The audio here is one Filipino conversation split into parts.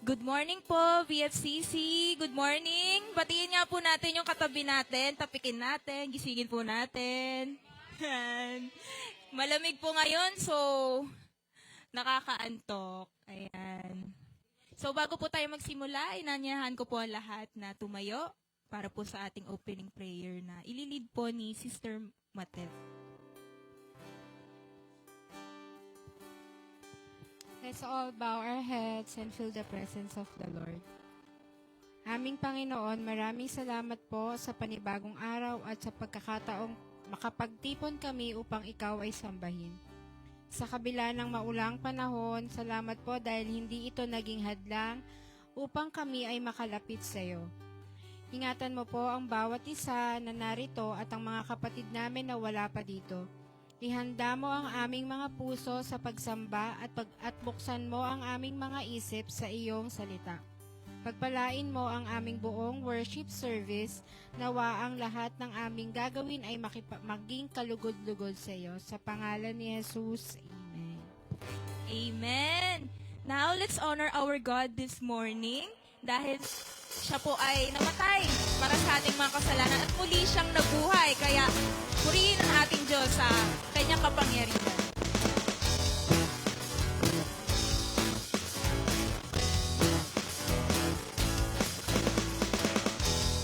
Good morning po, VFCC. Good morning. Batiin nga po natin yung katabi natin, tapikin natin, gisingin po natin. Yan. Malamig po ngayon, so nakakaantok. Ayan. So bago po tayo magsimula, inanyahan ko po ang lahat na tumayo para po sa ating opening prayer na ililid po ni Sister Matet. Let's all bow our heads and feel the presence of the Lord. Aming Panginoon, maraming salamat po sa panibagong araw at sa pagkakataong makapagtipon kami upang ikaw ay sambahin. Sa kabila ng maulang panahon, salamat po dahil hindi ito naging hadlang upang kami ay makalapit sa iyo. Ingatan mo po ang bawat isa na narito at ang mga kapatid namin na wala pa dito. Ihanda mo ang aming mga puso sa pagsamba at buksan mo ang aming mga isip sa iyong salita. Pagpalain mo ang aming buong worship service, nawa ang lahat ng aming gagawin ay maging kalugod-lugod sa iyo. Sa pangalan ni Jesus, Amen. Amen! Now, let's honor our God this morning dahil siya po ay namatay para sa ating mga kasalanan at muli siyang nabuhay. Kaya, purihin ang ating Diyos sa kanyang kapangyarihan.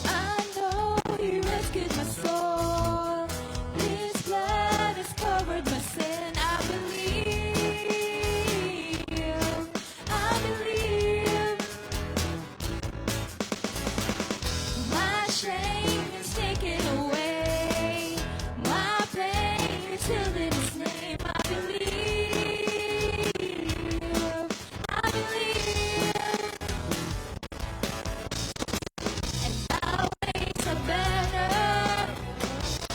I know He rescued my soul. His blood has covered my sin. I believe. My shame is taken away. My pain is healed in His name. I believe. And our ways are better.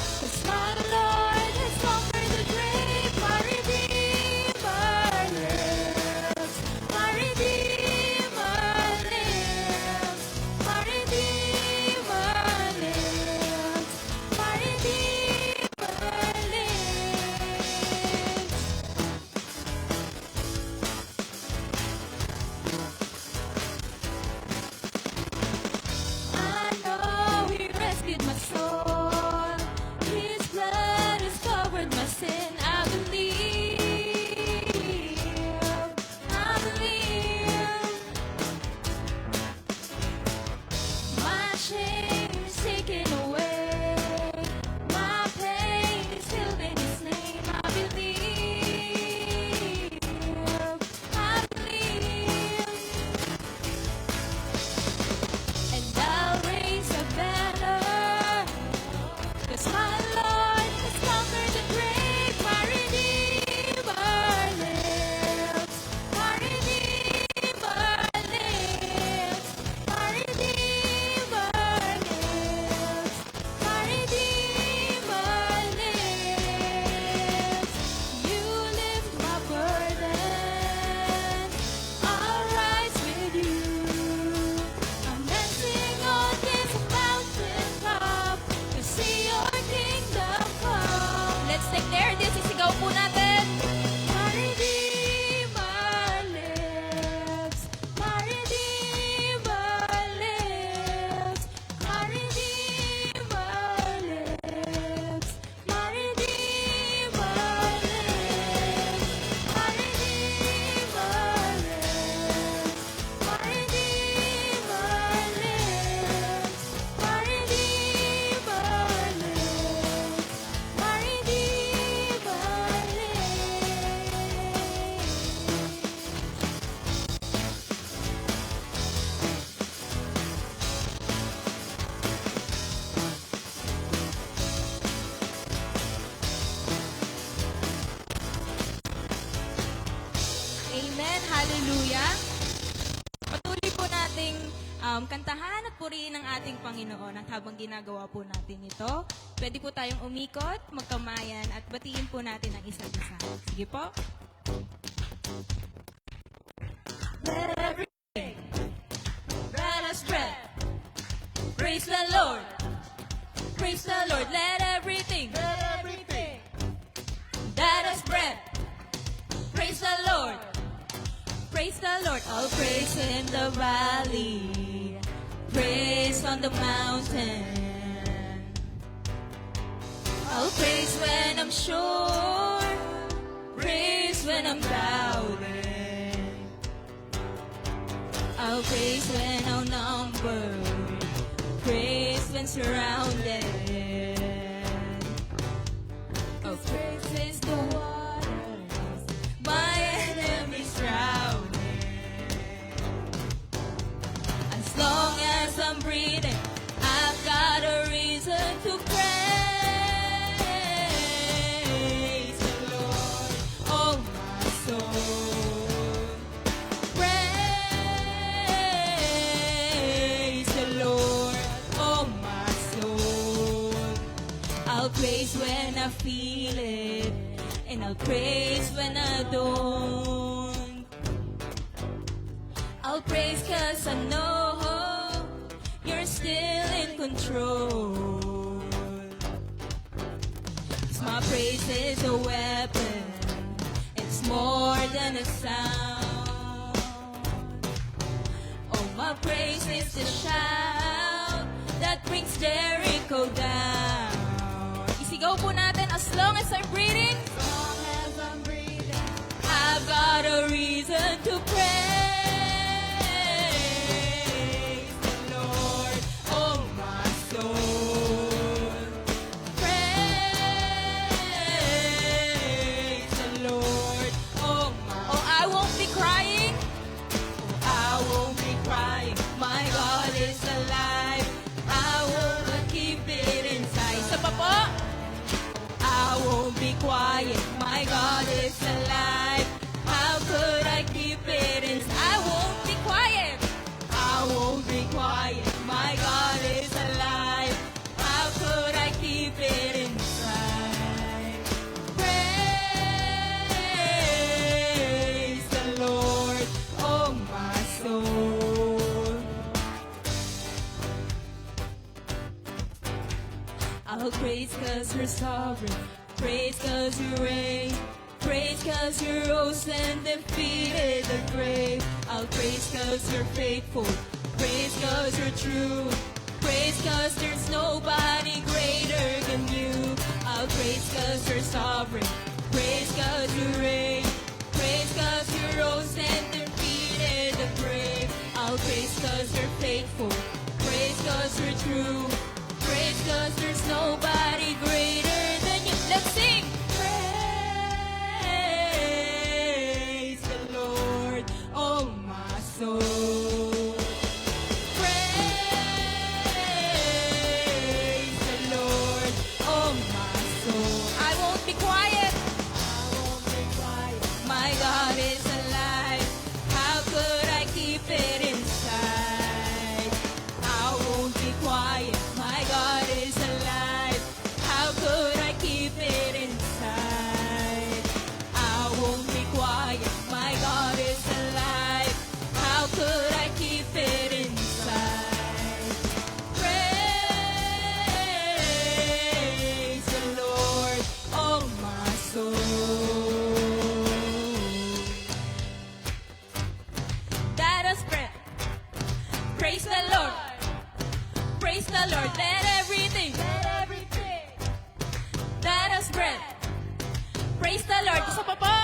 'Cause my Lord has conquered the grave. My Redeemer lives. My Redeemer lives. My Redeemer lives. My Redeemer lives. I know He rescued my soul. His blood has covered my sin. I believe. My shame is taken away. My pain is healed in His name. I believe. And I'll raise a banner, 'cause my Lord has conquered the grave. My Redeemer lives. My Redeemer lives. My Redeemer lives. My Redeemer lives. You lift my burden. I'll rise with you. I'm dancing on this mountaintop to see your kingdom come. Let's declare this. Isigaw po natin. My Redeemer lives. My Redeemer lives. My Redeemer lives. My Redeemer lives. My Redeemer lives. My Redeemer lives. My Redeemer lives. My Redeemer Amen. Hallelujah. Patuloy po nating kantahan at purihin ang ating Panginoon at habang ginagawa po natin ito, pwede po tayong umikot, magkamayan at batiin po natin ang isa't isa. Sige po. Let everything that has breath praise the Lord. Praise the Lord. Let everything that has breath praise the Lord. Praise the Lord. I'll praise in the valley. Praise on the mountain. I'll praise when I'm sure. Praise when I'm doubting. I'll praise when outnumbered. Praise when surrounded. I'll praise the waters. My enemies drowning. As long as I'm breathing, I've got a reason to praise the Lord, oh my soul. Praise the Lord, oh my soul. I'll praise when I feel it, and I'll praise when I don't. I'll praise 'cause I know you're still in control. 'Cause my praise is a weapon, it's more than a sound. Oh, my praise is the shout that brings Jericho down. Isigaw po natin, as long as I'm breathing, I've got a reason to praise the Lord, oh my soul. Praise the Lord, oh my. Oh, I won't be crying. Oh, I won't be crying. My God is alive. I won't keep it inside. Isa pa po. I won't be quiet. My God is alive. How could I keep it inside? I won't be quiet. I won't be quiet. My God is alive. How could I keep it inside? Praise the Lord, oh my soul. I'll praise 'cause you're sovereign. Praise 'cause you reign. Praise 'cause you rose and defeated the grave. I'll praise 'cause you're faithful. Praise 'cause you're true. Praise 'cause there's nobody greater than you. I'll praise 'cause you're sovereign. Praise 'cause you reign. Praise 'cause you rose and defeated the grave. I'll praise 'cause you're faithful. Praise 'cause you're true. Praise 'cause there's nobody greater than you. Let's sing! Praise the Lord, oh my soul. Praise the Lord, oh my soul. I won't be quiet. I won't be quiet. My God is alive. How could I keep it inside? I won't be quiet. My God is alive. How could I keep it inside? I won't be quiet. My God is alive. How could I keep it inside? Praise the Lord, oh my soul. Let us pray. Praise the Lord. Praise the Lord. Let everything. Let us pray. Praise the Lord. Isa pa po.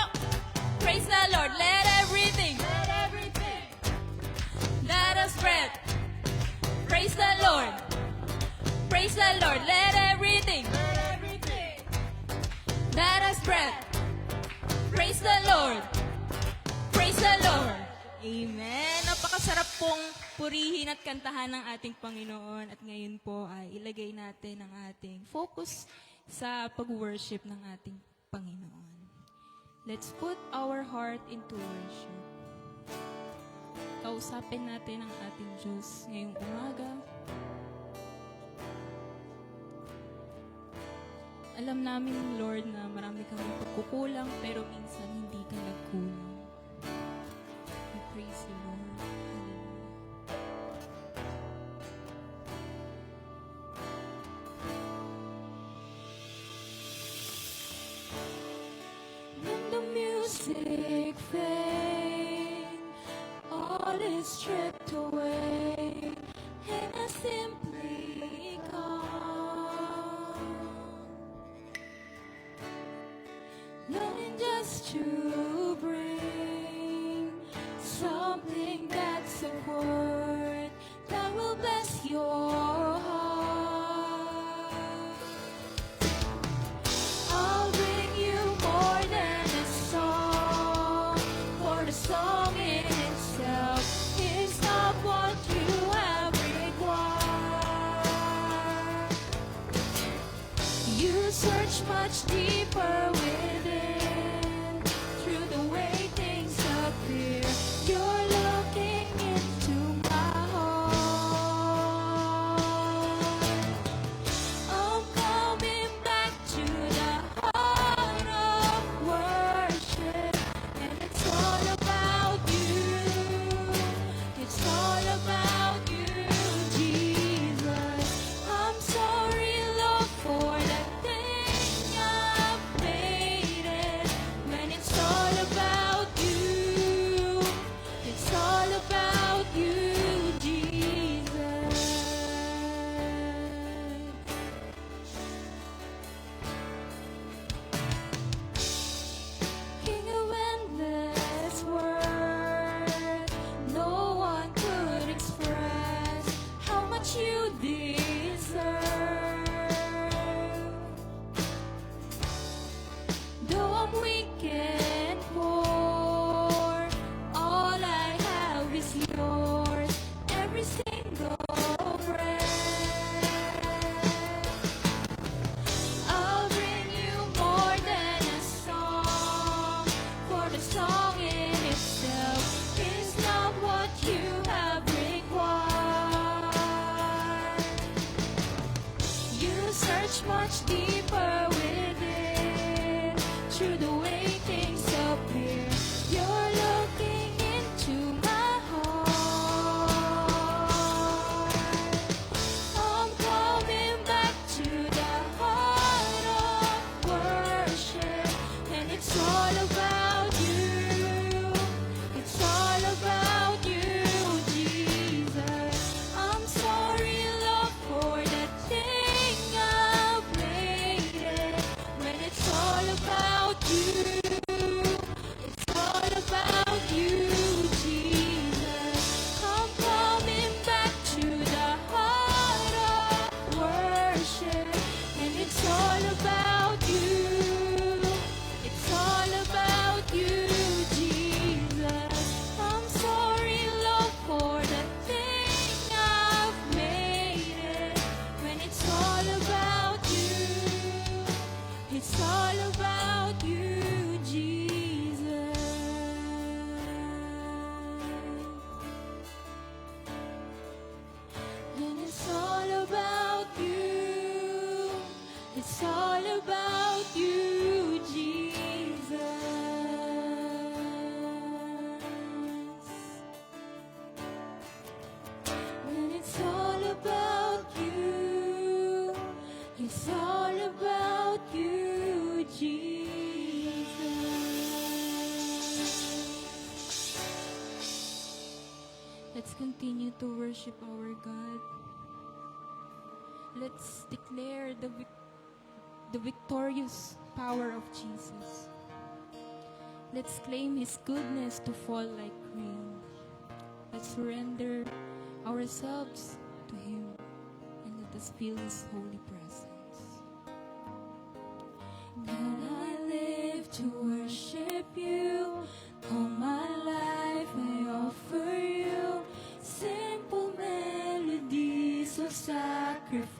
Praise the Lord. Let everything. Let us pray. Praise the Lord. Praise the Lord. Let everything. Let us pray. Praise the Lord. Praise the Lord. Amen. Napakasarap pong purihin at kantahan ng ating Panginoon. At ngayon po ay ilagay natin ang ating focus sa pag-worship ng ating Panginoon. Let's put our heart into worship. Kausapin natin ang ating Diyos ngayong umaga. Alam namin, Lord, na marami kami pagkukulang, pero minsan hindi ka nagkulang. We praise you, Lord. Hallelujah. When the music fades all is stripped away, and I simply come, longing just to bring something that's a word that will bless your heart. I'll bring you more than a song, for the song in itself is not what you have required. You search much deeper within, through the way things appear. You're looking into my heart. I'm coming back to the heart of worship, and it's all about you. It's all about you, Jesus. I'm sorry, Lord, for the thing I've made it. When it's all about you, it's all about you, Jesus. King of endless worth, no one could express how much you deserve. Though I'm weak and poor, all I have is yours, every single breath. I'll bring you more than a song, for the song in itself is not what you have required. You search much deeper within, through the way things appear. You're looking into my heart. I'm coming back to the heart of worship, and it's all about you. It's all about you, Jesus. I'm sorry, Lord, for the thing I've made it. When it's all about you, it's all about you, Jesus. I'm coming back to the heart of worship, and it's all about you. It's all about you, Jesus. I'm sorry, Lord, for the thing I've made it. When it's all about you, it's all about you, Jesus. And it's all about you. It's all about you, Jesus. When it's all about you, it's all about you, Jesus. Let's continue to worship our God. Let's declare the victorious power of Jesus. Let's claim His goodness to fall like rain. Let's surrender ourselves to Him, and let us feel His holy presence. God, I live to worship you. All my life I offer you simple melodies of sacrifice.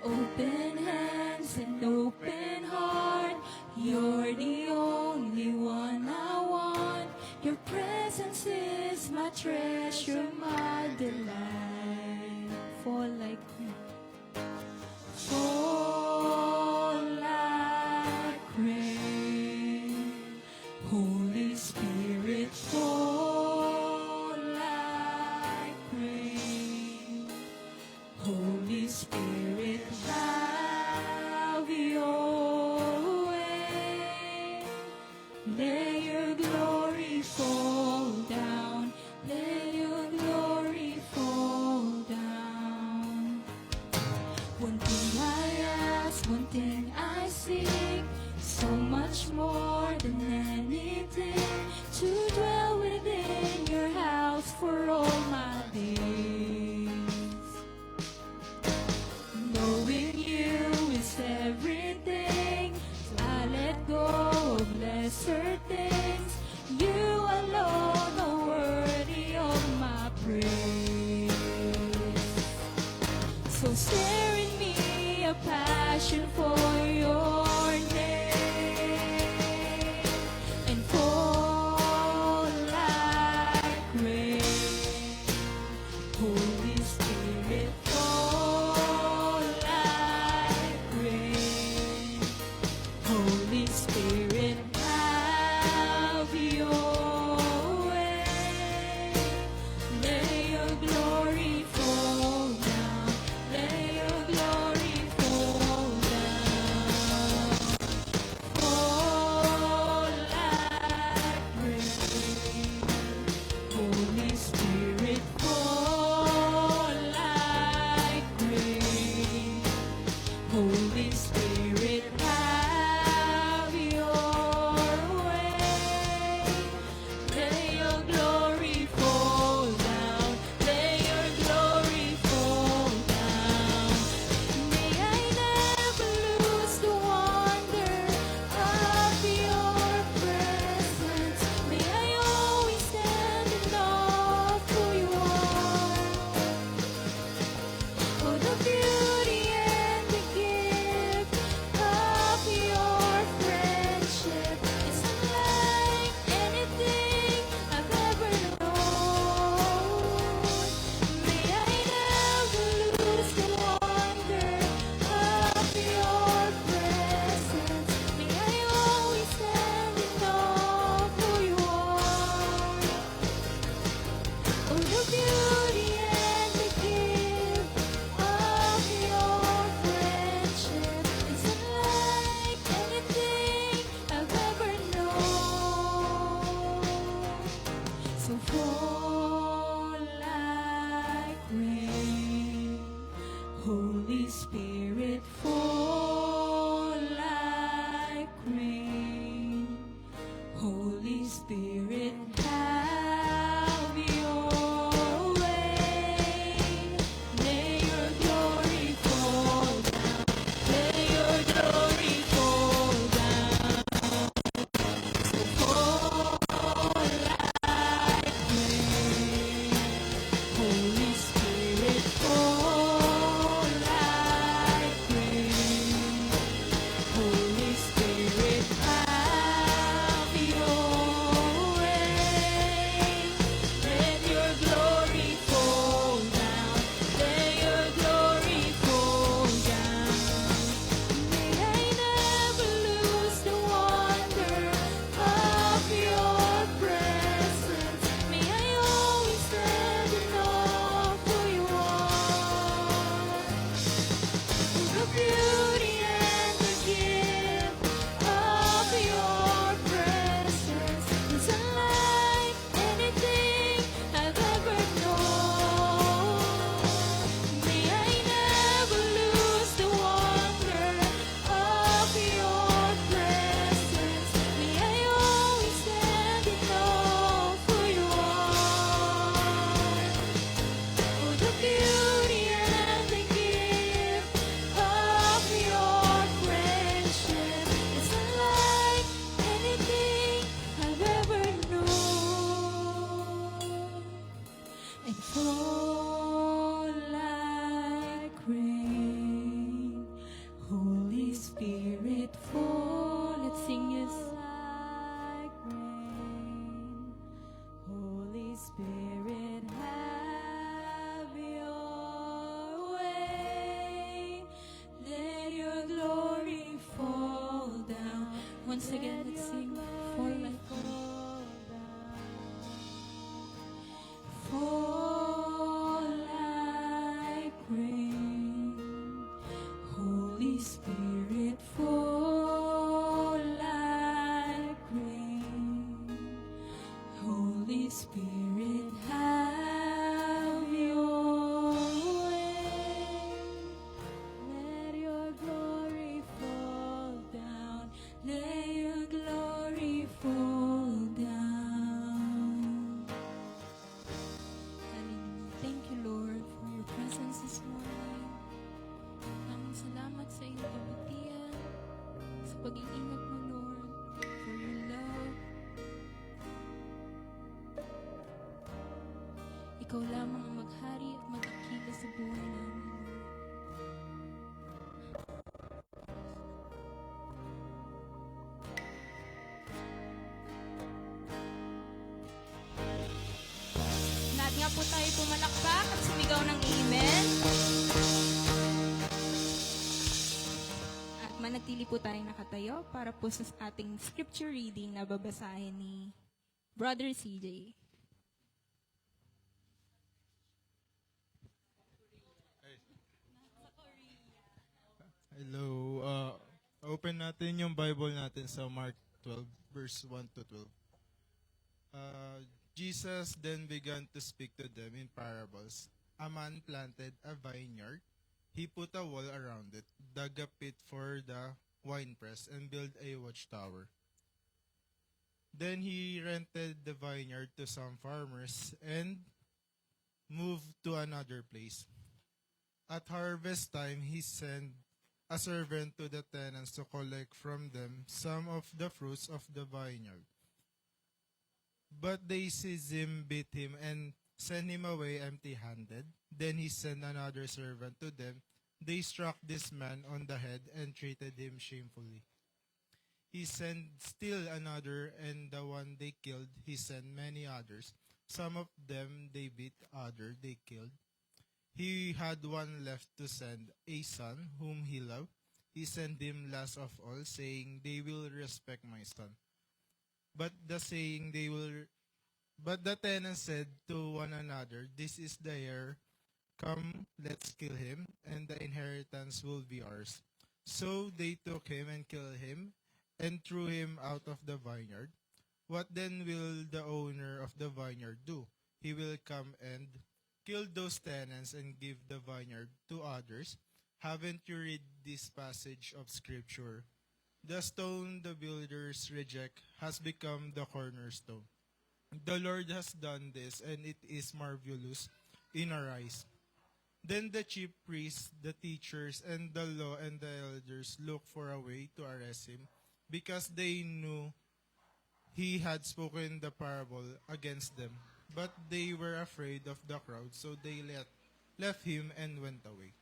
Open hands and open heart, you're the only one I want. Your presence is my treasure, my delight. Fall like rain. Fall like rain. Holy Spirit, fall like rain. Holy Spirit, have your way. Let your glory Spirit, have your way. May your glory fall down. May your glory fall down. Fall like rain. Holy Spirit, fall like rain. Holy Spirit, have your way. Let your glory fall down. Let your glory fall down. May I never lose the wonder of your presence. May I always stand in awe of who you are. The beauty and the gift of your presence is unlike anything I've ever known. May I never lose the wonder of your presence. May I always stand in awe of who you are. Oh, the beauty and the gift of your friendship is unlike anything I've ever known. And fall like rain, Holy Spirit, fall. Let's sing this. Like rain, Holy Spirit, have your way. Let your glory fall down. Once again, let's sing. Fall like rain. Fall like rain. Holy Spirit, fall like rain. Holy Spirit, have your way. Let your glory fall down. Let your glory fall down. Hallelujah. Thank you, Lord, for your presence this morning. Maraming salamat sa iyong kabutihan, sa pag-iingat mo, Lord, for your love. Ikaw lamang ang maghari at magkakila sa buhay namin, Lord. Lahat nga po tayo pumalakpak at sumigaw ng amen. At manatili po tayong nakatayo para po sa ating scripture reading na babasahin ni Brother CJ. Hello. Open natin yung Bible natin sa Mark 12, verse 1 to 12. Jesus then began to speak to them in parables. A man planted a vineyard. He put a wall around it, dug a pit for the winepress, and built a watchtower. Then he rented the vineyard to some farmers and moved to another place. At harvest time, he sent a servant to the tenants to collect from them some of the fruits of the vineyard. But they seized him, beat him, and sent him away empty-handed. Then he sent another servant to them. They struck this man on the head and treated him shamefully. He sent still another, and the one they killed, he sent many others. Some of them they beat, others they killed. He had one left to send, a son whom he loved. He sent him last of all, saying, "They will respect my son." But the tenants said to one another, "This is the heir. Come, let's kill him, and the inheritance will be ours." So they took him and killed him, and threw him out of the vineyard. What then will the owner of the vineyard do? He will come and kill those tenants and give the vineyard to others. Haven't you read this passage of Scripture? The stone the builders reject has become the cornerstone. The Lord has done this, and it is marvelous in our eyes. Then the chief priests, the teachers, and the law and the elders looked for a way to arrest him, because they knew he had spoken the parable against them. But they were afraid of the crowd, so they left him and went away.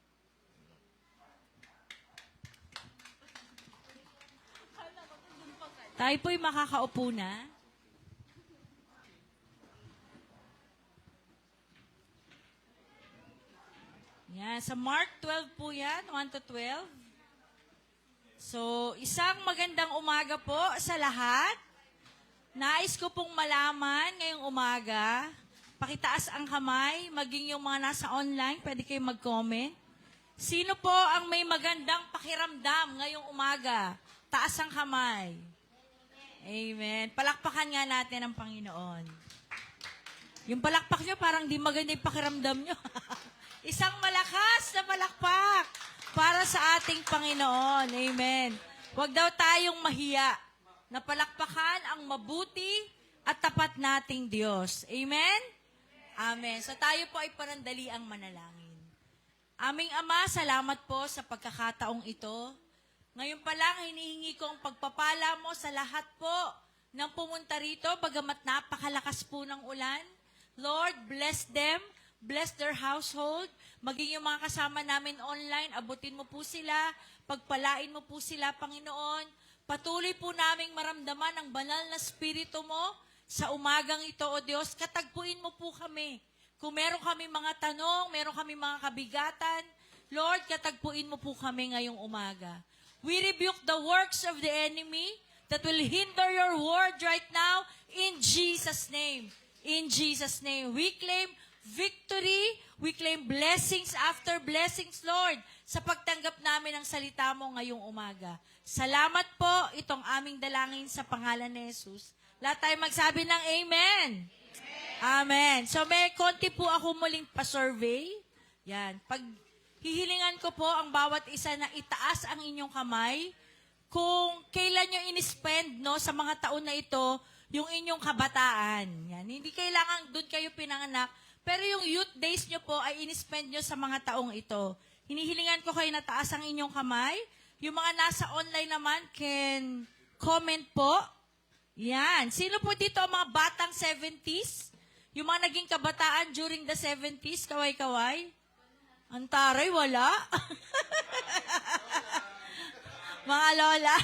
Tayo po'y makakaupo na. Yan, sa Mark 12 po yan, 1 to 12. So, isang magandang umaga po sa lahat. Nais ko pong malaman ngayong umaga, pakitaas ang kamay, maging yung mga nasa online, pwede kayong mag-comment. Sino po ang may magandang pakiramdam ngayong umaga? Taas ang kamay. Amen. Palakpakan nga natin ang Panginoon. Yung palakpak nyo, parang di maganda yung pakiramdam nyo. Isang malakas na palakpak para sa ating Panginoon. Amen. Huwag daw tayong mahiya na palakpakan ang mabuti at tapat nating Diyos. Amen? Amen. So tayo po ay panandali ang manalangin. Aming Ama, salamat po sa pagkakataong ito. Ngayon pa lang, hinihingi ko ang pagpapala mo sa lahat po ng pumunta rito, bagamat napakalakas po ng ulan. Lord, bless them, bless their household, maging yung mga kasama namin online, abutin mo po sila, pagpalain mo po sila, Panginoon. Patuloy po naming maramdaman ang banal na spirito mo sa umagang ito, O Diyos. Katagpuin mo po kami. Kung meron kami mga tanong, meron kami mga kabigatan, Lord, katagpuin mo po kami ngayong umaga. We rebuke the works of the enemy that will hinder your word right now in Jesus' name. In Jesus' name. We claim victory. We claim blessings after blessings, Lord, sa pagtanggap namin ng salita mo ngayong umaga. Salamat po itong aming dalangin sa pangalan ni Jesus. Lahat tayo magsabi ng Amen. Amen. So may konti po ako muling pa-survey. Yan. Pag hihilingan ko po ang bawat isa na itaas ang inyong kamay kung kailan nyo in-spend no, sa mga taon na ito yung inyong kabataan. Yan. Hindi kailangan doon kayo pinanganak, pero yung youth days nyo po ay in-spend nyo sa mga taong ito. Hinihilingan ko kayo na taas ang inyong kamay. Yung mga nasa online naman can comment po. Yan. Sino po dito ang mga batang 70s? Yung mga naging kabataan during the 70s, kaway-kaway? Antaray, wala. Mga lola.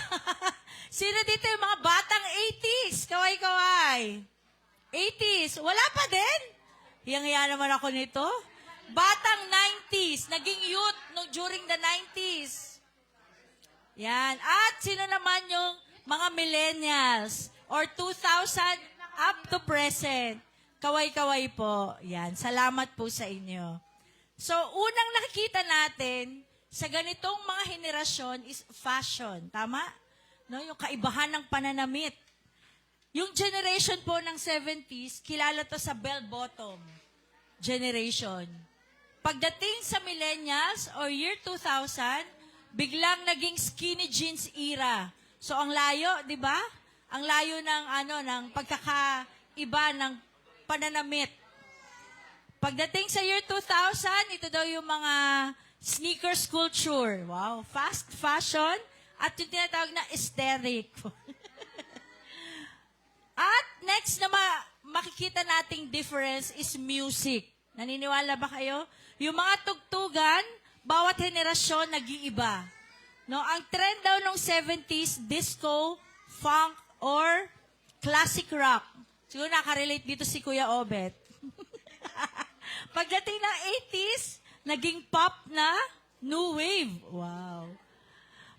Sino dito yung mga batang 80s? Kaway-kaway. 80s. Wala pa din? Hiyang-hiya naman ako nito. Batang 90s. Naging youth during the 90s. Yan. At sino naman yung mga millennials or 2000 up to present? Kaway-kaway po. Yan. Salamat po sa inyo. So, unang nakikita natin sa ganitong mga henerasyon is fashion. Tama? No, yung kaibahan ng pananamit. Yung generation po ng 70s, kilala to sa bell-bottom generation. Pagdating sa millennials or year 2000, biglang naging skinny jeans era. So, ang layo, di ba? Ang layo ng pagkakaiba ng pananamit. Pagdating sa year 2000, ito daw yung mga sneakers culture. Wow, fast fashion at yung tinatawag na aesthetic. At next na makikita nating difference is music. Naniniwala ba kayo? Yung mga tugtugan, bawat henerasyon nag-iiba. No, ang trend daw ng 70s, disco, funk, or classic rock. Siguro nakarelate dito si Kuya Obet. Pagdating ng 80s, naging pop na new wave. Wow.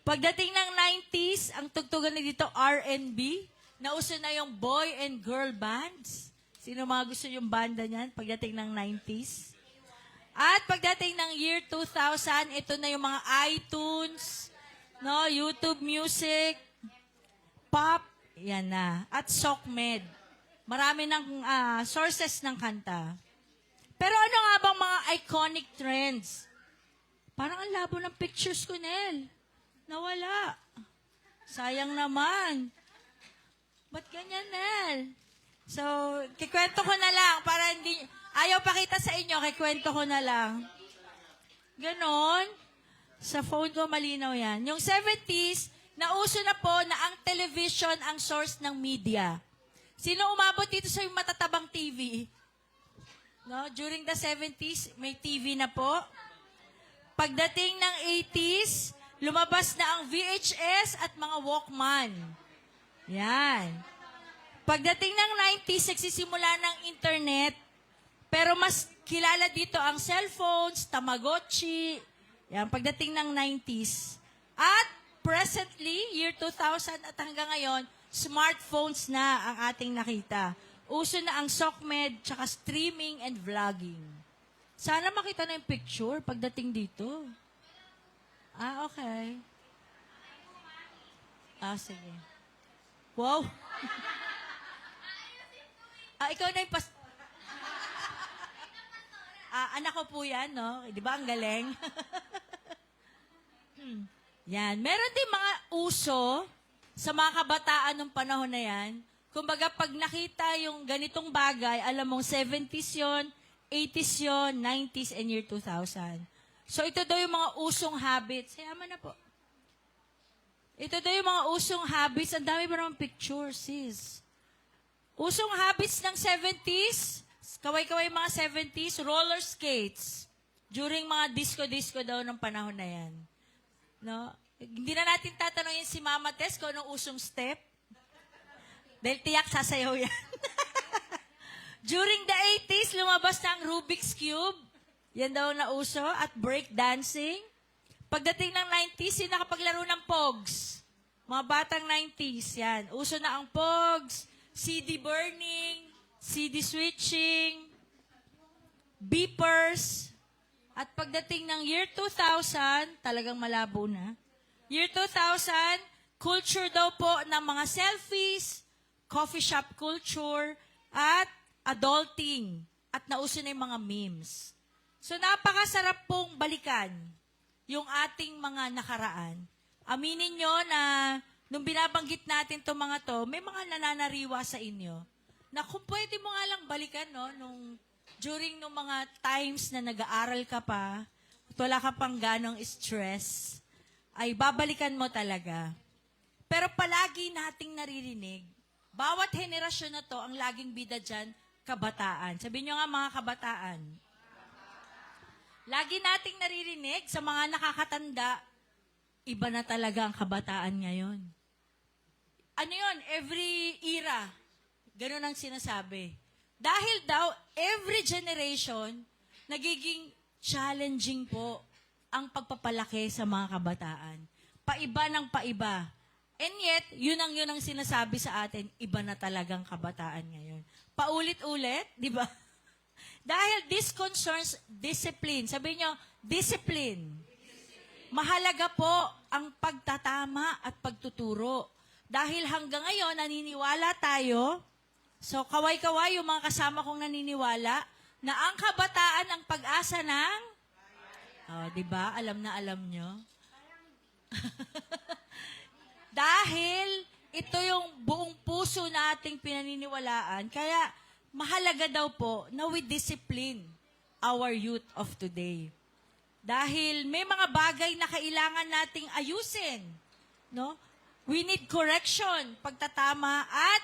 Pagdating ng 90s, ang tugtugan na dito R&B. Nauso na yung boy and girl bands. Sino mga gusto yung banda niyan pagdating ng 90s? At pagdating ng year 2000, ito na yung mga iTunes, no, YouTube Music, pop, yan na. At SOCMED. Marami ng sources ng kanta. Pero ano nga bang mga iconic trends? Parang ang labo ng pictures ko, Nel. Nawala. Sayang naman. Ba't ganyan, Nel? So, kikwento ko na lang para hindi... Ayaw pakita sa inyo, kikwento ko na lang. Ganon. Sa phone ko, malinaw yan. Yung 70s, nauso na po na ang television ang source ng media. Sino umabot dito sa yung matatabang TV? No? During the 70s, may TV na po. Pagdating ng 80s, lumabas na ang VHS at mga Walkman. Yan. Pagdating ng 90s, nagsisimula ng internet. Pero mas kilala dito ang cellphones, Tamagotchi. Yan, pagdating ng 90s. At presently, year 2000 at hanggang ngayon, smartphones na ang ating nakita. Uso na ang SOCMED, tsaka streaming and vlogging. Sana makita na yung picture pagdating dito. Ah, okay. Ah, sige. Wow. Ikaw na yung anak ko po yan, no? Di ba ang galing? Yan. Meron din mga uso sa mga kabataan ng panahon na yan. Kumbaga, pag nakita yung ganitong bagay, alam mong 70s yon, 80s yon, 90s, and year 2000. So, ito daw yung mga usong habits. Sayaman na po. Ito daw yung mga usong habits. Ang dami pa naman pictures, sis. Usong habits ng 70s, kaway-kaway mga 70s, roller skates. During mga disco-disco daw ng panahon na yan. No? Hindi na natin tatanungin si Mama Tess kung anong usong step. Dahil tiyak sasayaw yan. During the 80s, lumabas na ang Rubik's Cube. Yan daw na uso. At break dancing. Pagdating ng 90s, yung nakapaglaro ng Pogs. Mga batang 90s, yan. Uso na ang Pogs, CD burning, CD switching, beepers. At pagdating ng year 2000, talagang malabo na. Year 2000, culture daw po ng mga selfies, coffee shop culture, at adulting. At nauso na yung mga memes. So napakasarap pong balikan yung ating mga nakaraan. Aminin nyo na nung binabanggit natin itong mga to, may mga nananariwa sa inyo na kung pwede mo nga lang balikan, no, during nung mga times na nag-aaral ka pa, at wala ka pang ganong stress, ay babalikan mo talaga. Pero palagi nating naririnig, bawat henerasyon na to, ang laging bida dyan, kabataan. Sabihin nyo nga mga kabataan. Lagi nating naririnig sa mga nakakatanda, iba na talaga ang kabataan ngayon. Ano yun? Every era. Ganun ang sinasabi. Dahil daw, every generation, nagiging challenging po ang pagpapalaki sa mga kabataan. Paiba ng paiba. And yet, yun ang sinasabi sa atin, iba na talagang kabataan ngayon. Paulit-ulit, di ba? Dahil this concerns discipline. Sabihin nyo, discipline. Mahalaga po ang pagtatama at pagtuturo. Dahil hanggang ngayon, naniniwala tayo, so kaway-kaway yung mga kasama kong naniniwala, na ang kabataan ang pag-asa ng... di ba? Alam na alam nyo. Dahil ito yung buong puso nating pinaniniwalaan, kaya mahalaga daw po na we discipline our youth of today. Dahil may mga bagay na kailangan nating ayusin. No? We need correction, pagtatama at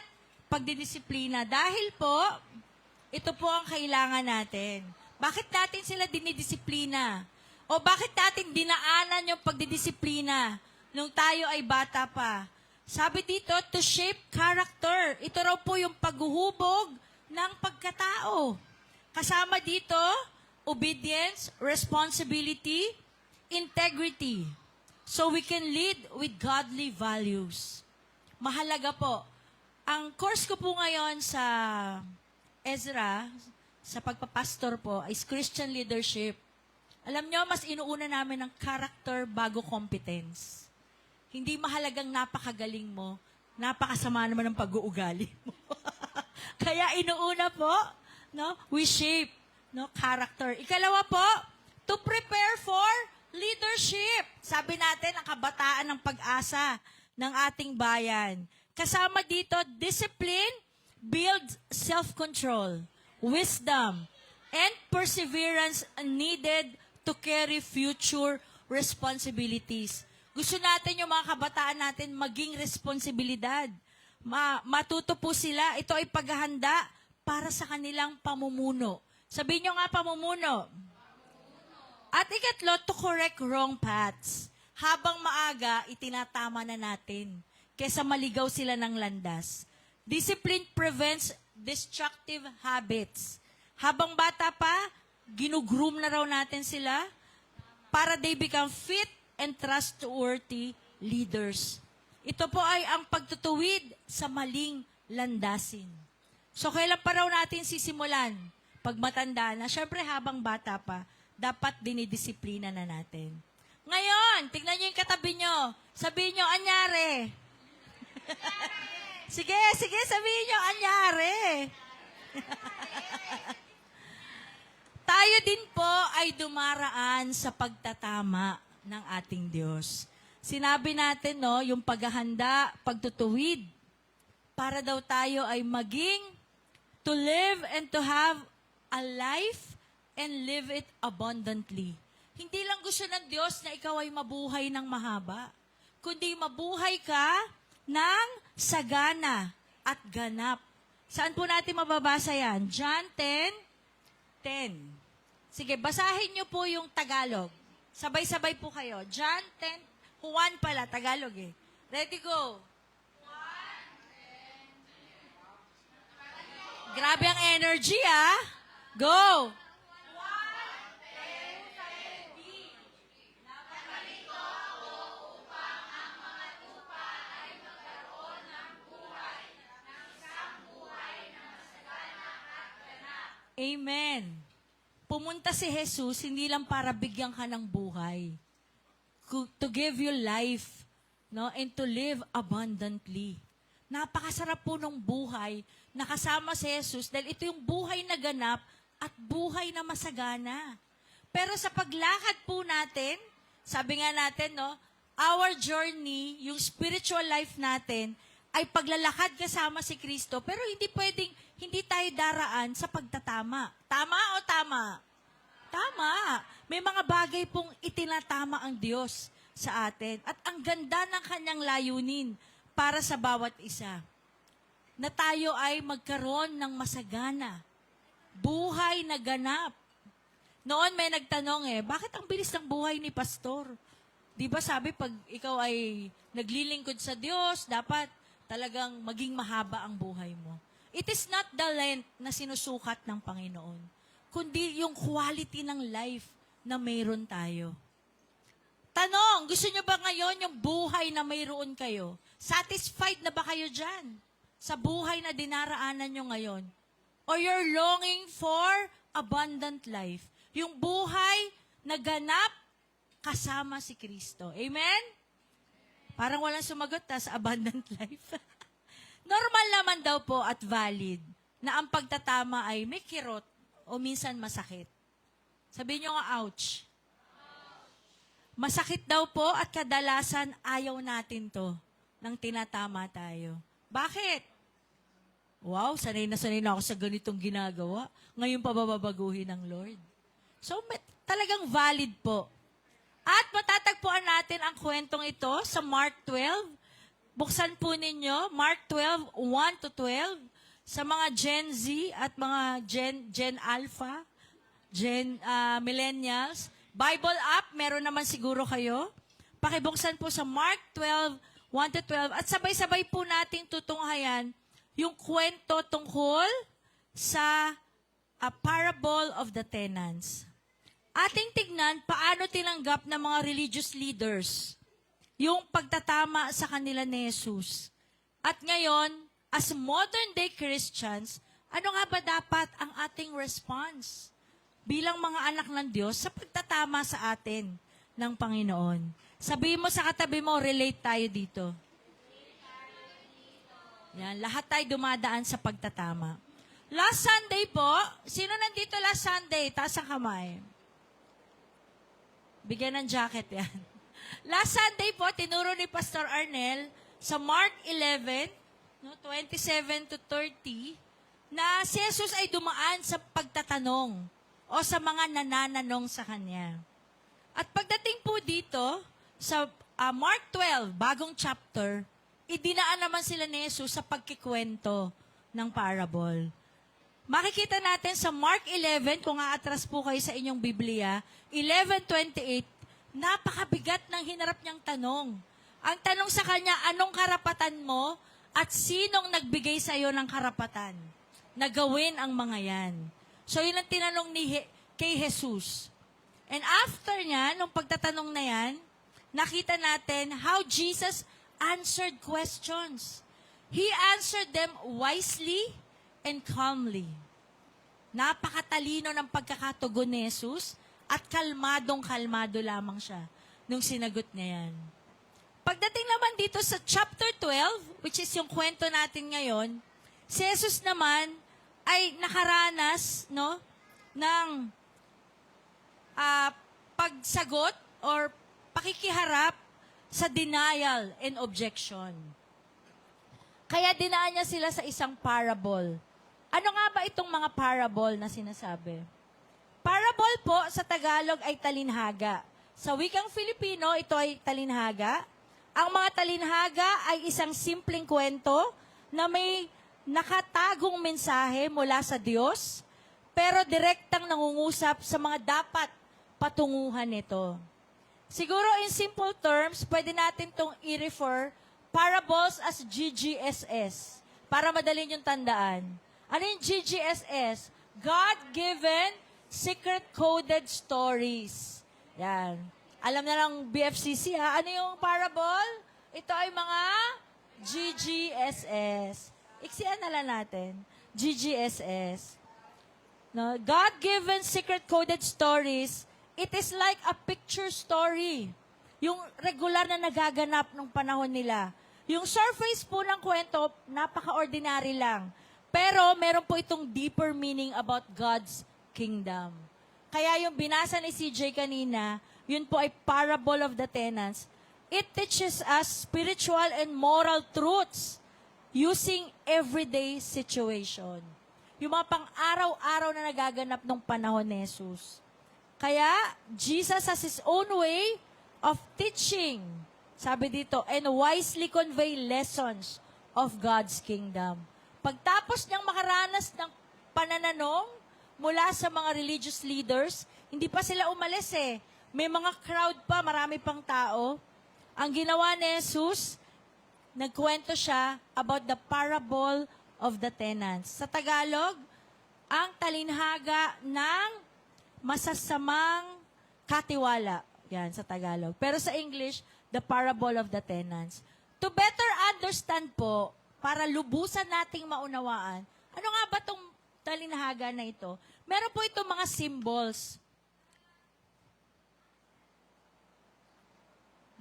pagdidisiplina. Dahil po, ito po ang kailangan natin. Bakit natin sila dinidisiplina? O bakit natin dinaanan yung pagdidisiplina nung tayo ay bata pa? Sabi dito, to shape character. Ito raw po yung paghuhubog ng pagkatao. Kasama dito, obedience, responsibility, integrity. So we can lead with godly values. Mahalaga po. Ang course ko po ngayon sa Ezra, sa pagpapastor po, is Christian leadership. Alam nyo, mas inuuna namin ang character bago competence. Hindi mahalagang napakagaling mo, napakasama naman ang pag-uugali mo. Kaya inuuna po, no, we shape, no, character. Ikalawa po, to prepare for leadership. Sabi natin, ang kabataan ng pag-asa. ng ating bayan. Kasama dito, discipline builds self-control, wisdom, and perseverance needed to carry future responsibilities. Gusto natin yung mga kabataan natin maging responsibilidad. Matuto po sila. Ito ay paghahanda para sa kanilang pamumuno. Sabihin nyo nga pamumuno. At ikatlo, to correct wrong paths. Habang maaga, itinatama na natin kesa maligaw sila ng landas. Discipline prevents destructive habits. Habang bata pa, ginugroom na raw natin sila para they become fit and trustworthy leaders. Ito po ay ang pagtutuwid sa maling landasin. So, kailan pa raw natin sisimulan? Pag matanda na, syempre habang bata pa, dapat dinidisiplina na natin. Ngayon, tignan nyo yung katabi nyo. Sabihin nyo, anyari. Sige, sabihin nyo, anyari. Tayo din po ay dumaraan sa pagtatama ng ating Diyos. Sinabi natin, no, yung paghahanda, pagtutuwid, para daw tayo ay maging to live and to have a life and live it abundantly. Hindi lang gusto ng Diyos na ikaw ay mabuhay ng mahaba, kundi mabuhay ka ng sagana at ganap. Saan po natin mababasa yan? John 10:10. Sige, basahin niyo po yung Tagalog. Sabay-sabay po kayo. John 10, Juan pala, Tagalog eh. Ready, go. Grabe ang energy, ah. Go. Amen. Pumunta si Jesus hindi lang para bigyan ka ng buhay. To give you life, no, and to live abundantly. Napakasarap po ng buhay na kasama si Jesus dahil ito yung buhay na ganap at buhay na masagana. Pero sa paglakad po natin, sabi nga natin, no, our journey, yung spiritual life natin, ay paglalakad kasama si Kristo, pero hindi tayo daraan sa pagtatama. Tama o tama? Tama. May mga bagay pong itinatama ang Diyos sa atin. At ang ganda ng kanyang layunin para sa bawat isa. Na tayo ay magkaroon ng masagana. Buhay na ganap. Noon may nagtanong bakit ang bilis ng buhay ni pastor? Di ba sabi pag ikaw ay naglilingkod sa Diyos, dapat talagang maging mahaba ang buhay mo. It is not the length na sinusukat ng Panginoon, kundi yung quality ng life na mayroon tayo. Tanong, gusto nyo ba ngayon yung buhay na mayroon kayo? Satisfied na ba kayo dyan? Sa buhay na dinaraanan nyo ngayon? Or you're longing for abundant life? Yung buhay na ganap kasama si Kristo. Amen? Parang walang sumagot sa abundant life. Normal naman daw po at valid na ang pagtatama ay may kirot o minsan masakit. Sabihin nyo nga, ouch. Masakit daw po at kadalasan ayaw natin to nang tinatama tayo. Bakit? Wow, sanay na ako sa ganitong ginagawa. Ngayon pa bababaguhin ng Lord. So, talagang valid po. At matatagpuan natin ang kwentong ito sa Mark 12. Buksan po ninyo, Mark 12, 1-12. Sa mga Gen Z at mga Gen Alpha, Millennials. Bible app, meron naman siguro kayo. Pakibuksan po sa Mark 12, 1-12. At sabay-sabay po nating tutunghayan yung kwento tungkol sa a parable of the tenants. Ating tignan paano tinanggap ng mga religious leaders yung pagtatama sa kanila ni Jesus. At ngayon, as modern-day Christians, ano nga ba dapat ang ating response bilang mga anak ng Diyos sa pagtatama sa atin ng Panginoon? Sabihin mo sa katabi mo, relate tayo dito. Yan, lahat tayo dumadaan sa pagtatama. Last Sunday po, sino nandito last Sunday? Taas ang kamay. Bigyan ng jacket yan. Last Sunday po, tinuro ni Pastor Arnel sa Mark 11, no, 27 to 30, na si Jesus ay dumaan sa pagtatanong o sa mga nanananong sa Kanya. At pagdating po dito, sa Mark 12, bagong chapter, idinaan naman sila ni Jesus sa pagkikwento ng parable. Makikita natin sa Mark 11, kung aatras po kayo sa inyong Biblia, 11:28, napakabigat ng hinarap niyang tanong. Ang tanong sa kanya, anong karapatan mo at sinong nagbigay sa iyo ng karapatan na gawin ang mga yan? So, yun ang tinanong kay Jesus. And after niya, nung pagtatanong na yan, nakita natin how Jesus answered questions. He answered them wisely and calmly. Napakatalino ng pagkakatugon ni Jesus at kalmadong-kalmado lamang siya nung sinagot niya yan. Pagdating naman dito sa chapter 12, which is yung kwento natin ngayon, si Jesus naman ay nakaranas, no, ng pagsagot or pakikiharap sa denial and objection. Kaya dinaan niya sila sa isang parable. Ano nga ba itong mga parable na sinasabi? Parable po sa Tagalog ay talinhaga. Sa wikang Filipino, ito ay talinhaga. Ang mga talinhaga ay isang simpleng kwento na may nakatagong mensahe mula sa Diyos, pero direktang nangungusap sa mga dapat patunguhan nito. Siguro in simple terms, pwede natin itong i-refer parables as GGSS para madali yung tandaan. Ano yung GGSS? God-given, secret-coded stories. Yan. Alam na lang BFCC, ha? Ano yung parable? Ito ay mga GGSS. Iksian na lang natin. GGSS. No? God-given, secret-coded stories, it is like a picture story. Yung regular na nagaganap nung panahon nila. Yung surface po ng kwento, napaka-ordinary lang. Pero meron po itong deeper meaning about God's kingdom. Kaya yung binasa ni CJ kanina, yun po ay Parable of the Tenants. It teaches us spiritual and moral truths using everyday situation. Yung mga pang-araw-araw na nagaganap nung panahon ni Jesus. Kaya, Jesus has His own way of teaching. Sabi dito, and wisely convey lessons of God's kingdom. Pagtapos niyang makaranas ng panananong mula sa mga religious leaders, hindi pa sila umalis eh. May mga crowd pa, marami pang tao. Ang ginawa ni Jesus, nagkwento siya about the parable of the tenants. Sa Tagalog, ang talinhaga ng masasamang katiwala. Yan, sa Tagalog. Pero sa English, the parable of the tenants. To better understand po, para lubusan nating maunawaan, ano nga ba itong talinhaga na ito? Meron po itong mga symbols.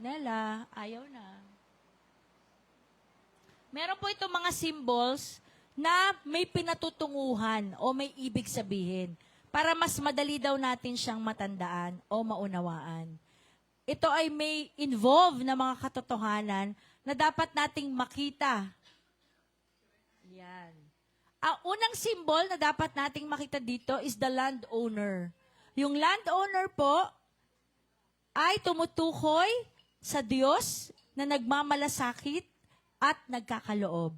Nela, ayaw na. Meron po itong mga symbols na may pinatutunguhan o may ibig sabihin para mas madali daw natin siyang matandaan o maunawaan. Ito ay may involve na mga katotohanan na dapat nating makita. Yan. Ang unang symbol na dapat nating makita dito is the landowner. Yung landowner po ay tumutukoy sa Diyos na nagmamalasakit at nagkakaloob.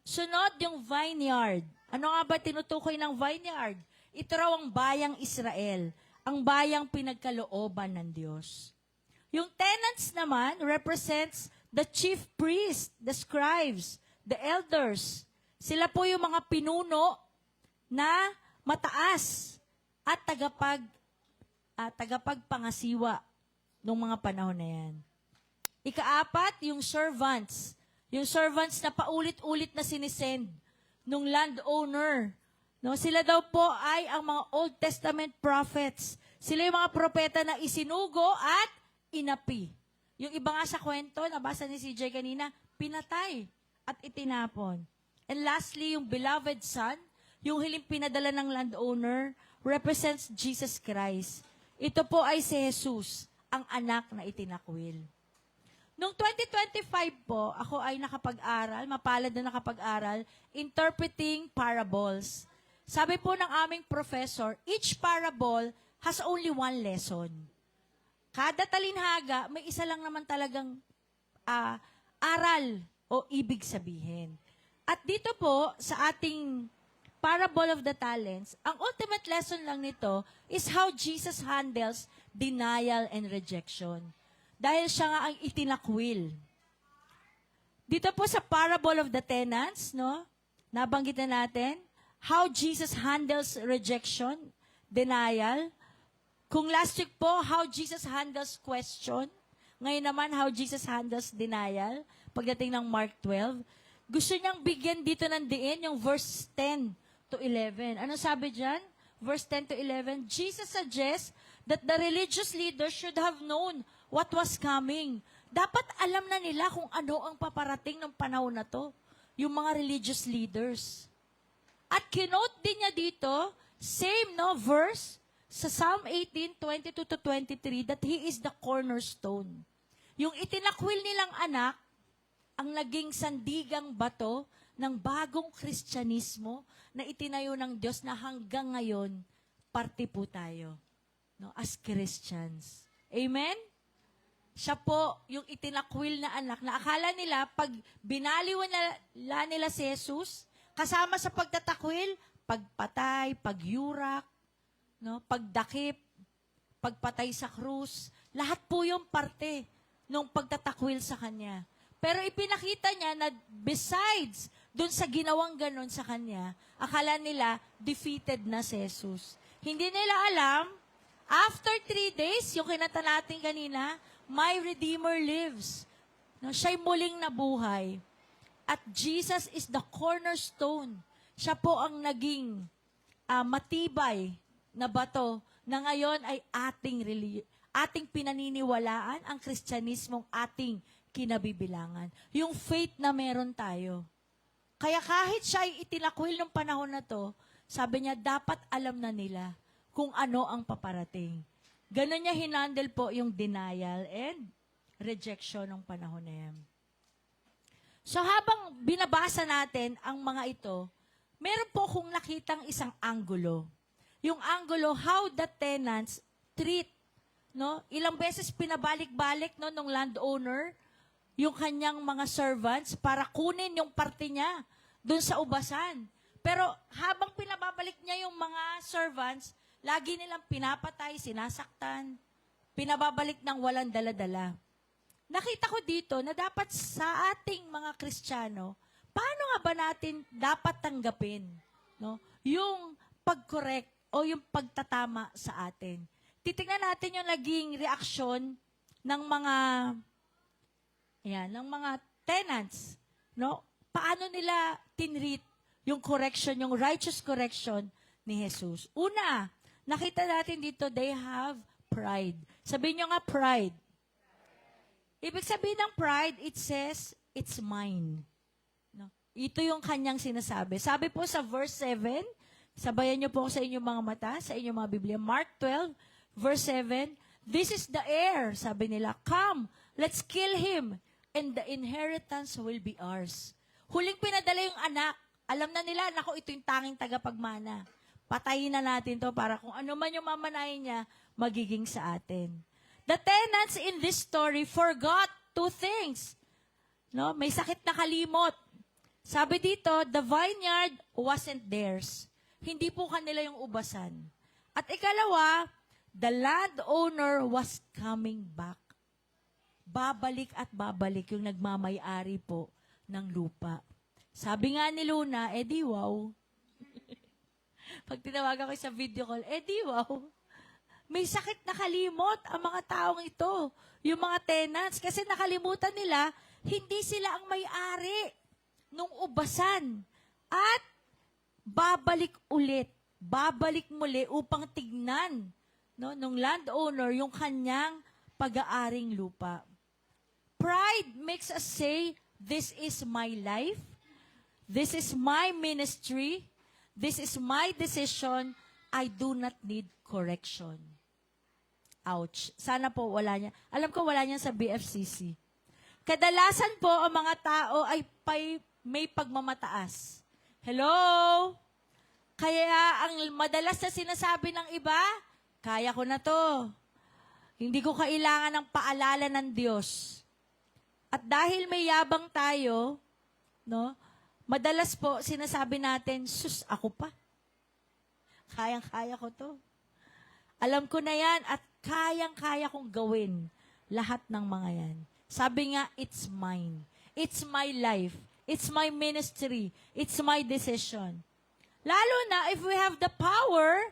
Sunod yung vineyard. Ano nga ba tinutukoy ng vineyard? Ito raw ang bayang Israel, ang bayang pinagkalooban ng Diyos. Yung tenants naman represents the chief priest, the scribes, the elders. Sila po yung mga pinuno na mataas at tagapagpangasiwa nung mga panahon na yan. Ikaapat, yung servants. Yung servants na paulit-ulit na sinisend nung landowner. No, sila daw po ay ang mga Old Testament prophets. Sila yung mga propeta na isinugo at inapi. Yung iba nga sa kwento, nabasa ni CJ kanina, pinatay at itinapon. And lastly, yung beloved son, yung hiling pinadala ng landowner, represents Jesus Christ. Ito po ay si Jesus, ang anak na itinakwil. Noong 2025 po, ako ay nakapag-aral, mapalad na nakapag-aral, interpreting parables. Sabi po ng aming professor, each parable has only one lesson. Kada talinhaga, may isa lang naman talagang aral o ibig sabihin. At dito po, sa ating parable of the talents, ang ultimate lesson lang nito is how Jesus handles denial and rejection. Dahil siya nga ang itinakwil. Dito po sa parable of the tenants, no? Nabanggit na natin, how Jesus handles rejection, denial. Kung last week po, how Jesus handles question. Ngayon naman, how Jesus handles denial. Pagdating ng Mark 12. Gusto niyang bigyan dito ng diin yung verse 10 to 11. Ano sabi dyan? Verse 10 to 11, Jesus suggests that the religious leaders should have known what was coming. Dapat alam na nila kung ano ang paparating ng panahon na to. Yung mga religious leaders. At kinote din niya dito, same no verse, sa Psalm 18, 22 to 23, that He is the cornerstone. Yung itinakwil nilang anak, ang naging sandigang bato ng bagong Kristyanismo na itinayo ng Diyos na hanggang ngayon, parte po tayo, no, as Christians. Amen? Siya po yung itinakwil na anak na akala nila pag binaliwan nila si Jesus, kasama sa pagtatakwil, pagpatay, pagyurak, no, pagdakip, pagpatay sa krus, lahat po yung parte ng pagtatakwil sa kanya. Pero ipinakita niya na besides dun sa ginawang ganon sa kanya, akala nila defeated na si Jesus. Hindi nila alam, after 3 days, yung kinata natin kanina, my Redeemer lives. No, siya'y muling nabuhay. At Jesus is the cornerstone. Siya po ang naging matibay na bato na ngayon ay ating pinaniniwalaan ang Kristyanismong ating kinabibilangan. Yung faith na meron tayo. Kaya kahit siya ay itinakwil ng panahon na to, sabi niya, dapat alam na nila kung ano ang paparating. Ganon niya hinandle po yung denial and rejection ng panahon na yan. So habang binabasa natin ang mga ito, meron po kong nakitang isang anggulo. Yung anggulo, how the tenants treat, no? Ilang beses pinabalik-balik no, ng landowner, yung kanyang mga servants para kunin yung parte niya dun sa ubasan. Pero habang pinababalik niya yung mga servants, lagi nilang pinapatay, sinasaktan, pinababalik ng walang dala-dala. Nakita ko dito na dapat sa ating mga Kristiyano, paano nga ba natin dapat tanggapin, no, yung pag-correct o yung pagtatama sa atin? Titingnan natin yung naging reaksyon ng mga tenants, no? Paano nila tinreat yung correction, yung righteous correction ni Jesus? Una, nakita natin dito, they have pride. Sabihin nyo nga, pride. Ibig sabihin ng pride, it says, it's mine. No? Ito yung kanyang sinasabi. Sabi po sa verse 7, sabayan nyo po sa inyong mga mata, sa inyong mga Biblia, Mark 12, verse 7, this is the heir, sabi nila, come, let's kill him, and the inheritance will be ours. Huling pinadala yung anak, alam na nila, naku, ito yung tanging tagapagmana. Patayin na natin to para kung ano man yung mamanayin niya, magiging sa atin. The tenants in this story forgot 2 things. No? May sakit na kalimot. Sabi dito, the vineyard wasn't theirs. Hindi po kanila yung ubasan. At ikalawa, the landowner was coming back. Babalik at babalik yung nagmamay-ari po ng lupa. Sabi nga ni Luna, di wow. Pag tinawagan ko sa video call, di wow. May sakit na kalimot ang mga taong ito, yung mga tenants, kasi nakalimutan nila, hindi sila ang may-ari nung ubasan. At babalik muli upang tignan, no, nung landowner yung kanyang pag-aaring lupa. Pride makes us say, this is my life, this is my ministry, this is my decision, I do not need correction. Ouch. Sana po wala niya. Alam ko wala niya sa BFCC. Kadalasan po, ang mga tao ay may pagmamataas. Hello? Kaya ang madalas na sinasabi ng iba, kaya ko na to. Hindi ko kailangan ng paalala ng Diyos. At dahil may yabang tayo, no, madalas po sinasabi natin, sus, ako pa. Kayang-kaya ko to. Alam ko na yan at kayang-kaya kong gawin lahat ng mga yan. Sabi nga, it's mine. It's my life. It's my ministry. It's my decision. Lalo na if we have the power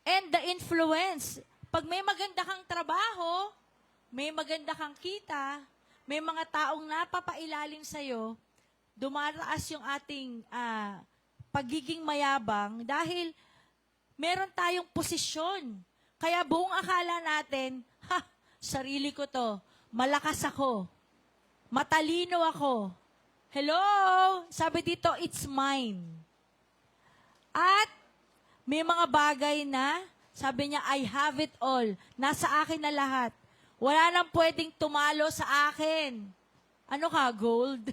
and the influence. Pag may maganda kang trabaho, may maganda kang kita, may mga taong napapailalim sa'yo, dumaraas yung ating pagiging mayabang dahil meron tayong posisyon. Kaya buong akala natin, sarili ko to, malakas ako, matalino ako. Hello? Sabi dito, it's mine. At may mga bagay na, sabi niya, I have it all. Nasa akin na lahat. Wala nang pwedeng tumalo sa akin. Ano ka, gold?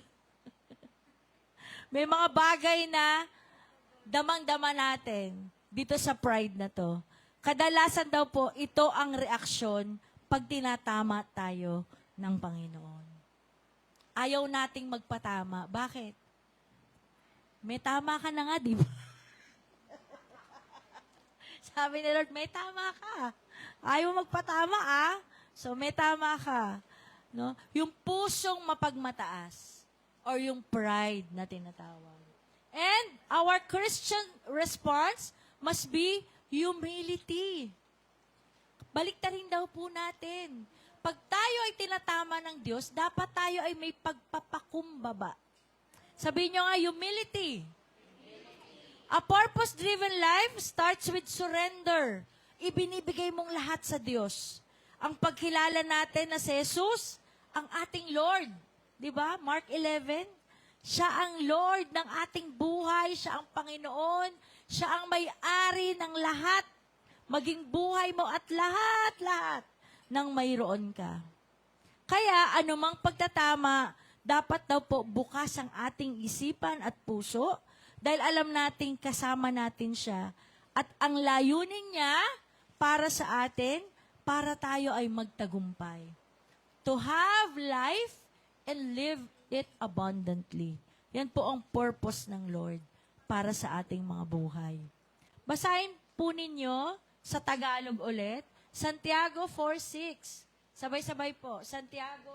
May mga bagay na damang-dama natin dito sa pride na to. Kadalasan daw po, ito ang reaksyon pag tinatama tayo ng Panginoon. Ayaw nating magpatama. Bakit? May tama ka na nga, di ba? Sabi ni Lord, may tama ka. Ayaw magpatama, So, may tama ka. No? Yung pusong mapagmataas or yung pride na tinatawag. And our Christian response must be humility. Baliktarin daw po natin. Pag tayo ay tinatama ng Diyos, dapat tayo ay may pagpapakumbaba. Sabihin nyo nga, humility. A purpose-driven life starts with surrender. Ibinibigay mong lahat sa Diyos. Ang pagkilala natin na si Jesus, ang ating Lord. Di ba? Mark 11. Siya ang Lord ng ating buhay. Siya ang Panginoon. Siya ang may-ari ng lahat. Maging buhay mo at lahat ng mayroon ka. Kaya anumang pagtatama, dapat daw po bukas ang ating isipan at puso dahil alam nating kasama natin siya. At ang layunin niya para sa atin, para tayo ay magtagumpay. To have life and live it abundantly. Yan po ang purpose ng Lord para sa ating mga buhay. Basahin po ninyo sa Tagalog ulit, Santiago 4:6. Sabay-sabay po. Santiago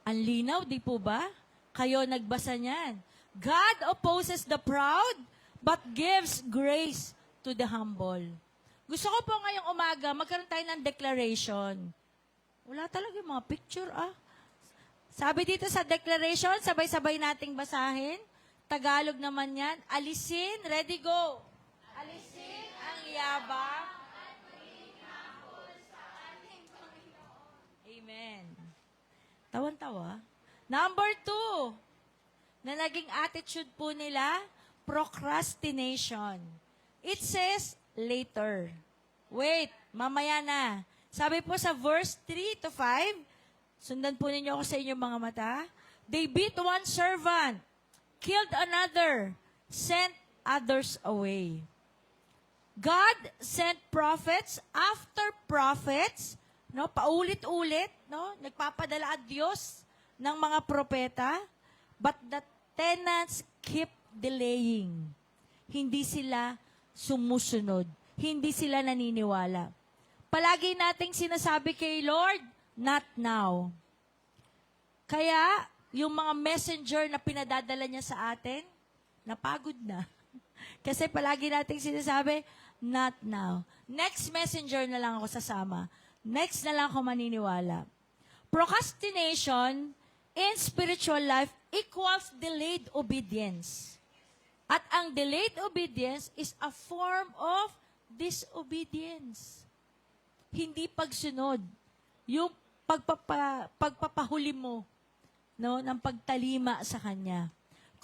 ang linaw, di po ba? Kayo nagbasa niyan. God opposes the proud, but gives grace to the humble. Gusto ko po ngayong umaga, magkaroon tayo ng declaration. Wala talaga yung mga picture, Sabi dito sa declaration, sabay-sabay nating basahin. Tagalog naman yan. Alisin, ready, go. Alisin ang yabang at maghihingabol sa ating Panginoon. Amen. Tawan-tawa. Number 2, na naging attitude po nila, procrastination. It says, later. Wait, mamaya na. Sabi po sa verse 3 to 5, sundan po ninyo ako sa inyong mga mata. They beat one servant, killed another, sent others away. God sent prophets after prophets, no, paulit-ulit, no, nagpapadala ang Diyos ng mga propeta, but the tenants keep delaying. Hindi sila sumusunod. Hindi sila naniniwala. Palagi nating sinasabi kay Lord, not now. Kaya, yung mga messenger na pinadadala niya sa atin, napagod na. Kasi palagi nating sinasabi, not now. Next messenger na lang ako sasama. Next na lang ako maniniwala. Procrastination in spiritual life equals delayed obedience. At ang delayed obedience is a form of disobedience. Hindi pagsunod. Yung pagpapahuli mo, no, ng pagtalima sa Kanya.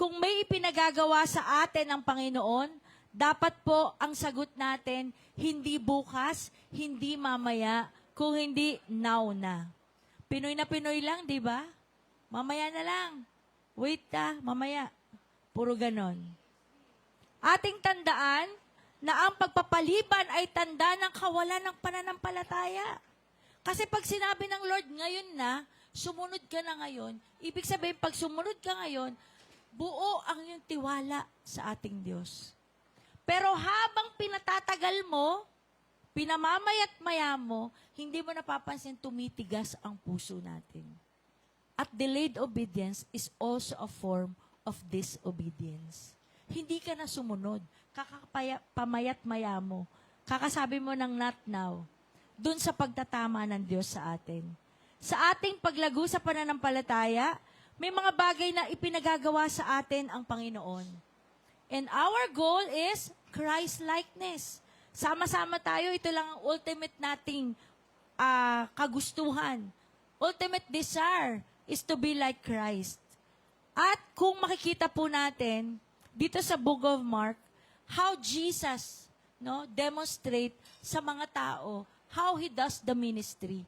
kung may ipinagagawa sa atin ang Panginoon, dapat po ang sagot natin, hindi bukas, hindi mamaya, kung hindi now na. Pinoy na Pinoy lang, di ba? Mamaya na lang. Wait mamaya. Puro ganon. Ating tandaan na ang pagpapaliban ay tanda ng kawalan ng pananampalataya. Kasi pag sinabi ng Lord, ngayon na, sumunod ka na ngayon, ibig sabihin, pag sumunod ka ngayon, buo ang iyong tiwala sa ating Diyos. Pero habang pinatatagal mo, pinamamayat maya mo, hindi mo napapansin tumitigas ang puso natin. At delayed obedience is also a form of disobedience. Hindi ka na sumunod. Pamayat maya mo. Kakasabi mo ng not now. Dun sa pagtatama ng Diyos sa atin. Sa ating paglago sa pananampalataya, may mga bagay na ipinagagawa sa atin ang Panginoon. And our goal is Christ-likeness. Sama-sama tayo, ito lang ang ultimate nating kagustuhan. Ultimate desire is to be like Christ. At kung makikita po natin, dito sa Book of Mark, how Jesus demonstrate sa mga tao how He does the ministry.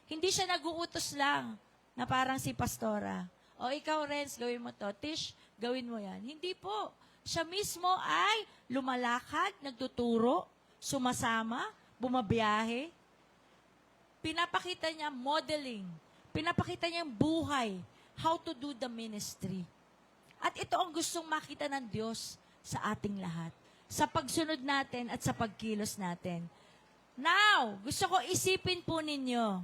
Hindi siya nag-uutos lang na parang si Pastora. O ikaw, Renz, gawin mo to. Tish, gawin mo yan. Hindi po. Siya mismo ay lumalakad, nagtuturo, sumasama, bumabiyahe. Pinapakita niya modeling. Pinapakita niya yung buhay, how to do the ministry. At ito ang gustong makita ng Diyos sa ating lahat. Sa pagsunod natin at sa pagkilos natin. Now, gusto ko isipin po ninyo,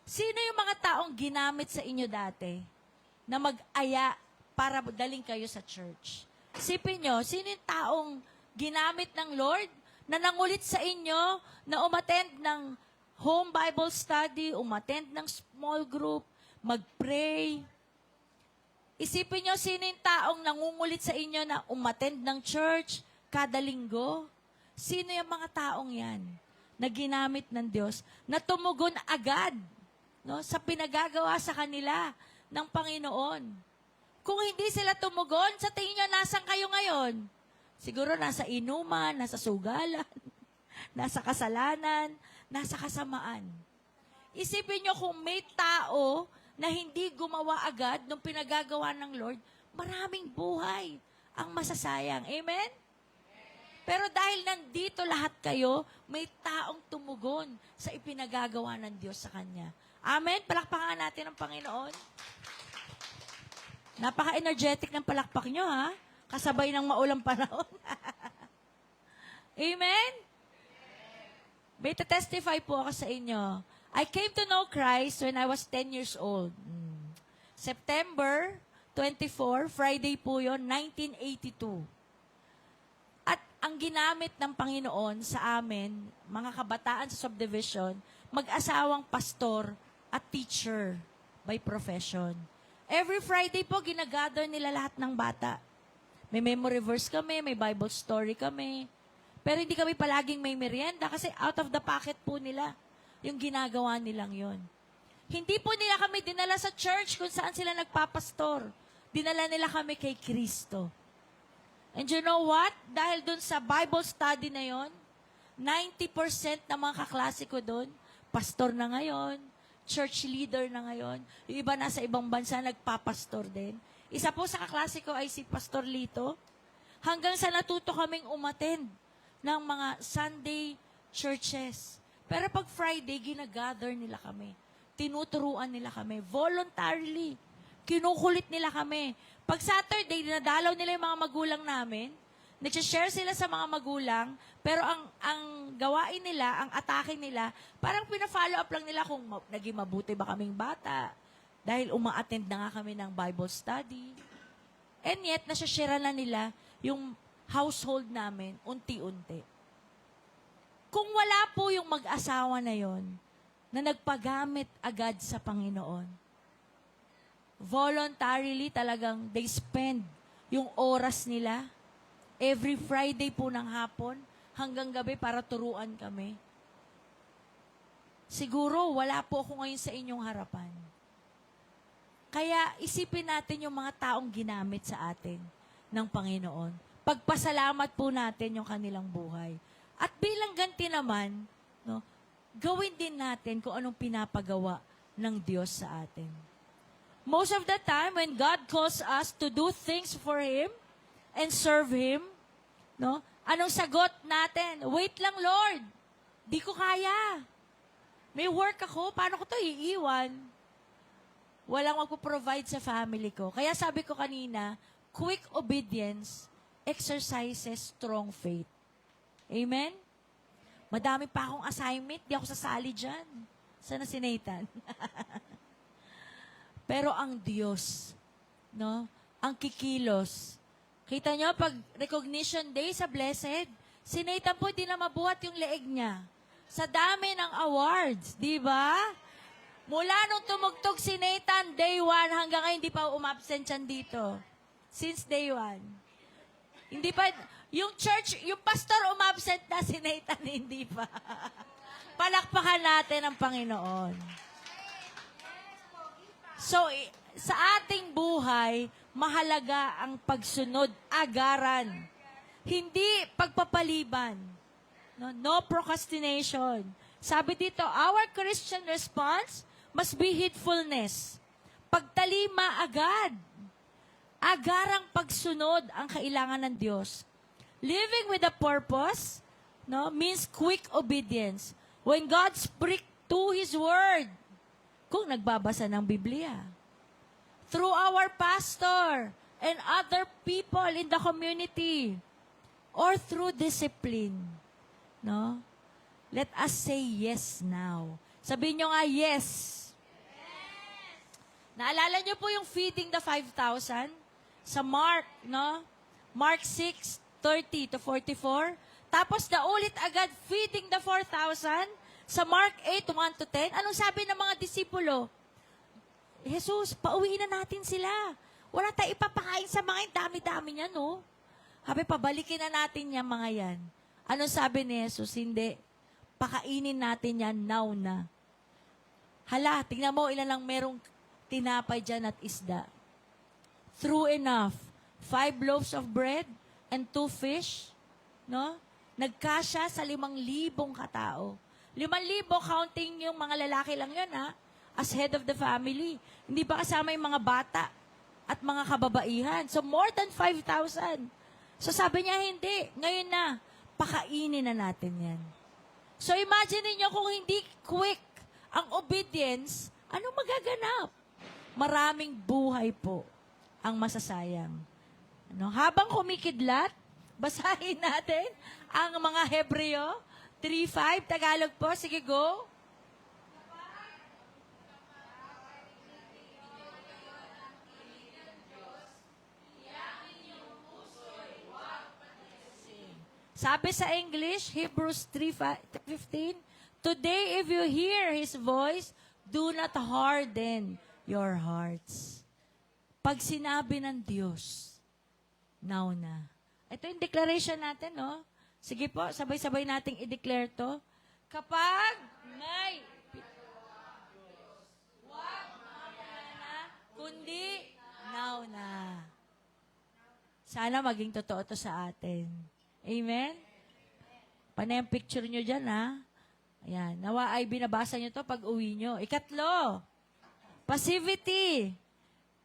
sino yung mga taong ginamit sa inyo dati na mag-aya para daling kayo sa church? Isipin nyo, sino yung taong ginamit ng Lord na nangulit sa inyo na umattend ng home Bible study, umattend ng small group, mag-pray? Isipin nyo, sino yung taong nangungulit sa inyo na umattend ng church kada linggo? Sino yung mga taong yan na ginamit ng Diyos na tumugon agad sa pinagagawa sa kanila ng Panginoon? Kung hindi sila tumugon, sa tingin nyo, nasan kayo ngayon? Siguro nasa inuman, nasa sugalan, nasa kasalanan, nasa kasamaan. Isipin nyo kung may tao na hindi gumawa agad nung pinagagawa ng Lord, maraming buhay ang masasayang. Amen? Pero dahil nandito lahat kayo, may taong tumugon sa ipinagagawa ng Diyos sa Kanya. Amen? Palakpakan natin ang Panginoon. Napaka-energetic ng palakpak nyo, ha? Kasabay ng maulang panahon. Amen? May testify po ako sa inyo. I came to know Christ when I was 10 years old. September 24, Friday po yon, 1982. At ang ginamit ng Panginoon sa amin, mga kabataan sa subdivision, mag-asawang pastor at teacher by profession. Every Friday po, ginagather nila lahat ng bata. May memory verse kami, may Bible story kami. Pero hindi kami palaging may merienda kasi out of the pocket po nila yung ginagawa nilang yon. Hindi po nila kami dinala sa church kung saan sila nagpapastor. Dinala nila kami kay Kristo. And you know what? Dahil dun sa Bible study na yon, 90% ng mga kaklase ko dun, pastor na ngayon, church leader na ngayon, yung iba nasa ibang bansa, nagpapastor din. Isa po sa kaklase ko ay si Pastor Lito. Hanggang sa natuto kaming umattend ng mga Sunday churches. Pero pag Friday, ginagather nila kami. Tinuturuan nila kami. Voluntarily. Kinukulit nila kami. Pag Saturday, dinadalaw nila yung mga magulang namin. Nagsishare sila sa mga magulang. Pero ang gawain nila, ang atake nila, parang pina-follow up lang nila kung naging mabuti ba kaming bata. Dahil uma-attend na nga kami ng Bible study. And yet, nasyashare na nila yung household namin unti-unti. Kung wala po yung mag-asawa na yon na nagpagamit agad sa Panginoon, voluntarily talagang they spend yung oras nila every Friday po ng hapon hanggang gabi para turuan kami. Siguro wala po ako ngayon sa inyong harapan. Kaya isipin natin yung mga taong ginamit sa atin ng Panginoon. Pagpasalamat po natin yung kanilang buhay. At bilang ganti naman, no, gawin din natin kung anong pinapagawa ng Diyos sa atin. Most of the time, when God calls us to do things for Him and serve Him, no, anong sagot natin? Wait lang, Lord. Di ko kaya. May work ako. Paano ko to iiwan? Walang magpo-provide sa family ko. Kaya sabi ko kanina, quick obedience exercises strong faith. Amen? Madami pa akong assignment. Di ako sasali dyan. Sana si Nathan. Pero ang Diyos, no? Ang kikilos. Kita nyo, pag recognition day sa Blessed, si Nathan po, di na mabuhat yung leeg niya. Sa dami ng awards, di ba? Mula nung tumugtog si Nathan, day 1, hanggang ngayon, hindi pa umabsent yan dito. Since day 1. Hindi pa, yung church, yung pastor umabsent na, si Nathan, hindi pa. Palakpakan natin ang Panginoon. So, sa ating buhay, mahalaga ang pagsunod, agaran. Hindi pagpapaliban. No procrastination. Sabi dito, our Christian response must be heedfulness. Pagtalima agad. Agarang pagsunod ang kailangan ng Diyos. Living with a purpose, no, means quick obedience. When God speaks to His Word, kung nagbabasa ng Biblia, through our pastor and other people in the community, or through discipline, no? Let us say yes now. Sabihin nyo nga, yes. Naalala nyo po yung feeding the 5,000? Sa Mark, no? Mark 6:30 to 44. Tapos naulit agad, feeding the 4,000. Sa Mark 8:1 to 10. Anong sabi ng mga disipulo? Jesus, pauwiin na natin sila. Wala tayong ipapakain sa mga yung dami-dami niya, no? Sabi, pabalikin na natin yung mga yan. Anong sabi ni Jesus? Hindi. Pakainin natin yan now na. Hala, tingnan mo ilan lang merong tinapay dyan at isda. True enough. 5 loaves of bread and 2 fish. No? Nagkasya sa 5,000 katao. 5,000, counting yung mga lalaki lang yun, ha? As head of the family. Hindi pa kasama yung mga bata at mga kababaihan. So, more than 5,000. So, sabi niya, hindi. Ngayon na, pakainin na natin yan. So, imagine niyo kung hindi quick ang obedience, ano magaganap? Maraming buhay po ang masasayang. Ano? Habang kumikidlat, basahin natin ang mga Hebreo 3:5. Tagalog po. Sige, go. Sabi sa English, Hebrews 3:15, today if you hear His voice, do not harden your hearts. Pag sinabi ng Diyos, now na. Ito yung declaration natin, no? Sige po, sabay-sabay nating i-declare to. Kapag may wag mamaya na, kundi now na. Sana maging totoo to sa atin. Amen? Panay ang picture nyo dyan, ha? Ayan. Nawa ay binabasa nyo to pag uwi nyo. Ikatlo, passivity.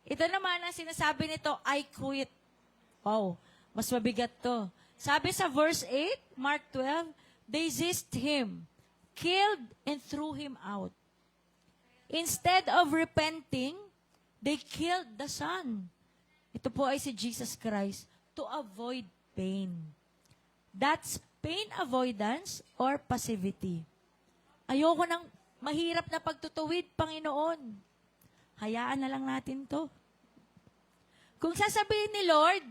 Ito naman ang sinasabi nito, I quit. Oh, mas mabigat to. Sabi sa verse 8, Mark 12, they seized him, killed, and threw him out. Instead of repenting, they killed the Son. Ito po ay si Jesus Christ to avoid pain. That's pain avoidance or passivity. Ayoko ng mahirap na pagtutuwid, Panginoon. Hayaan na lang natin to. Kung sasabihin ni Lord,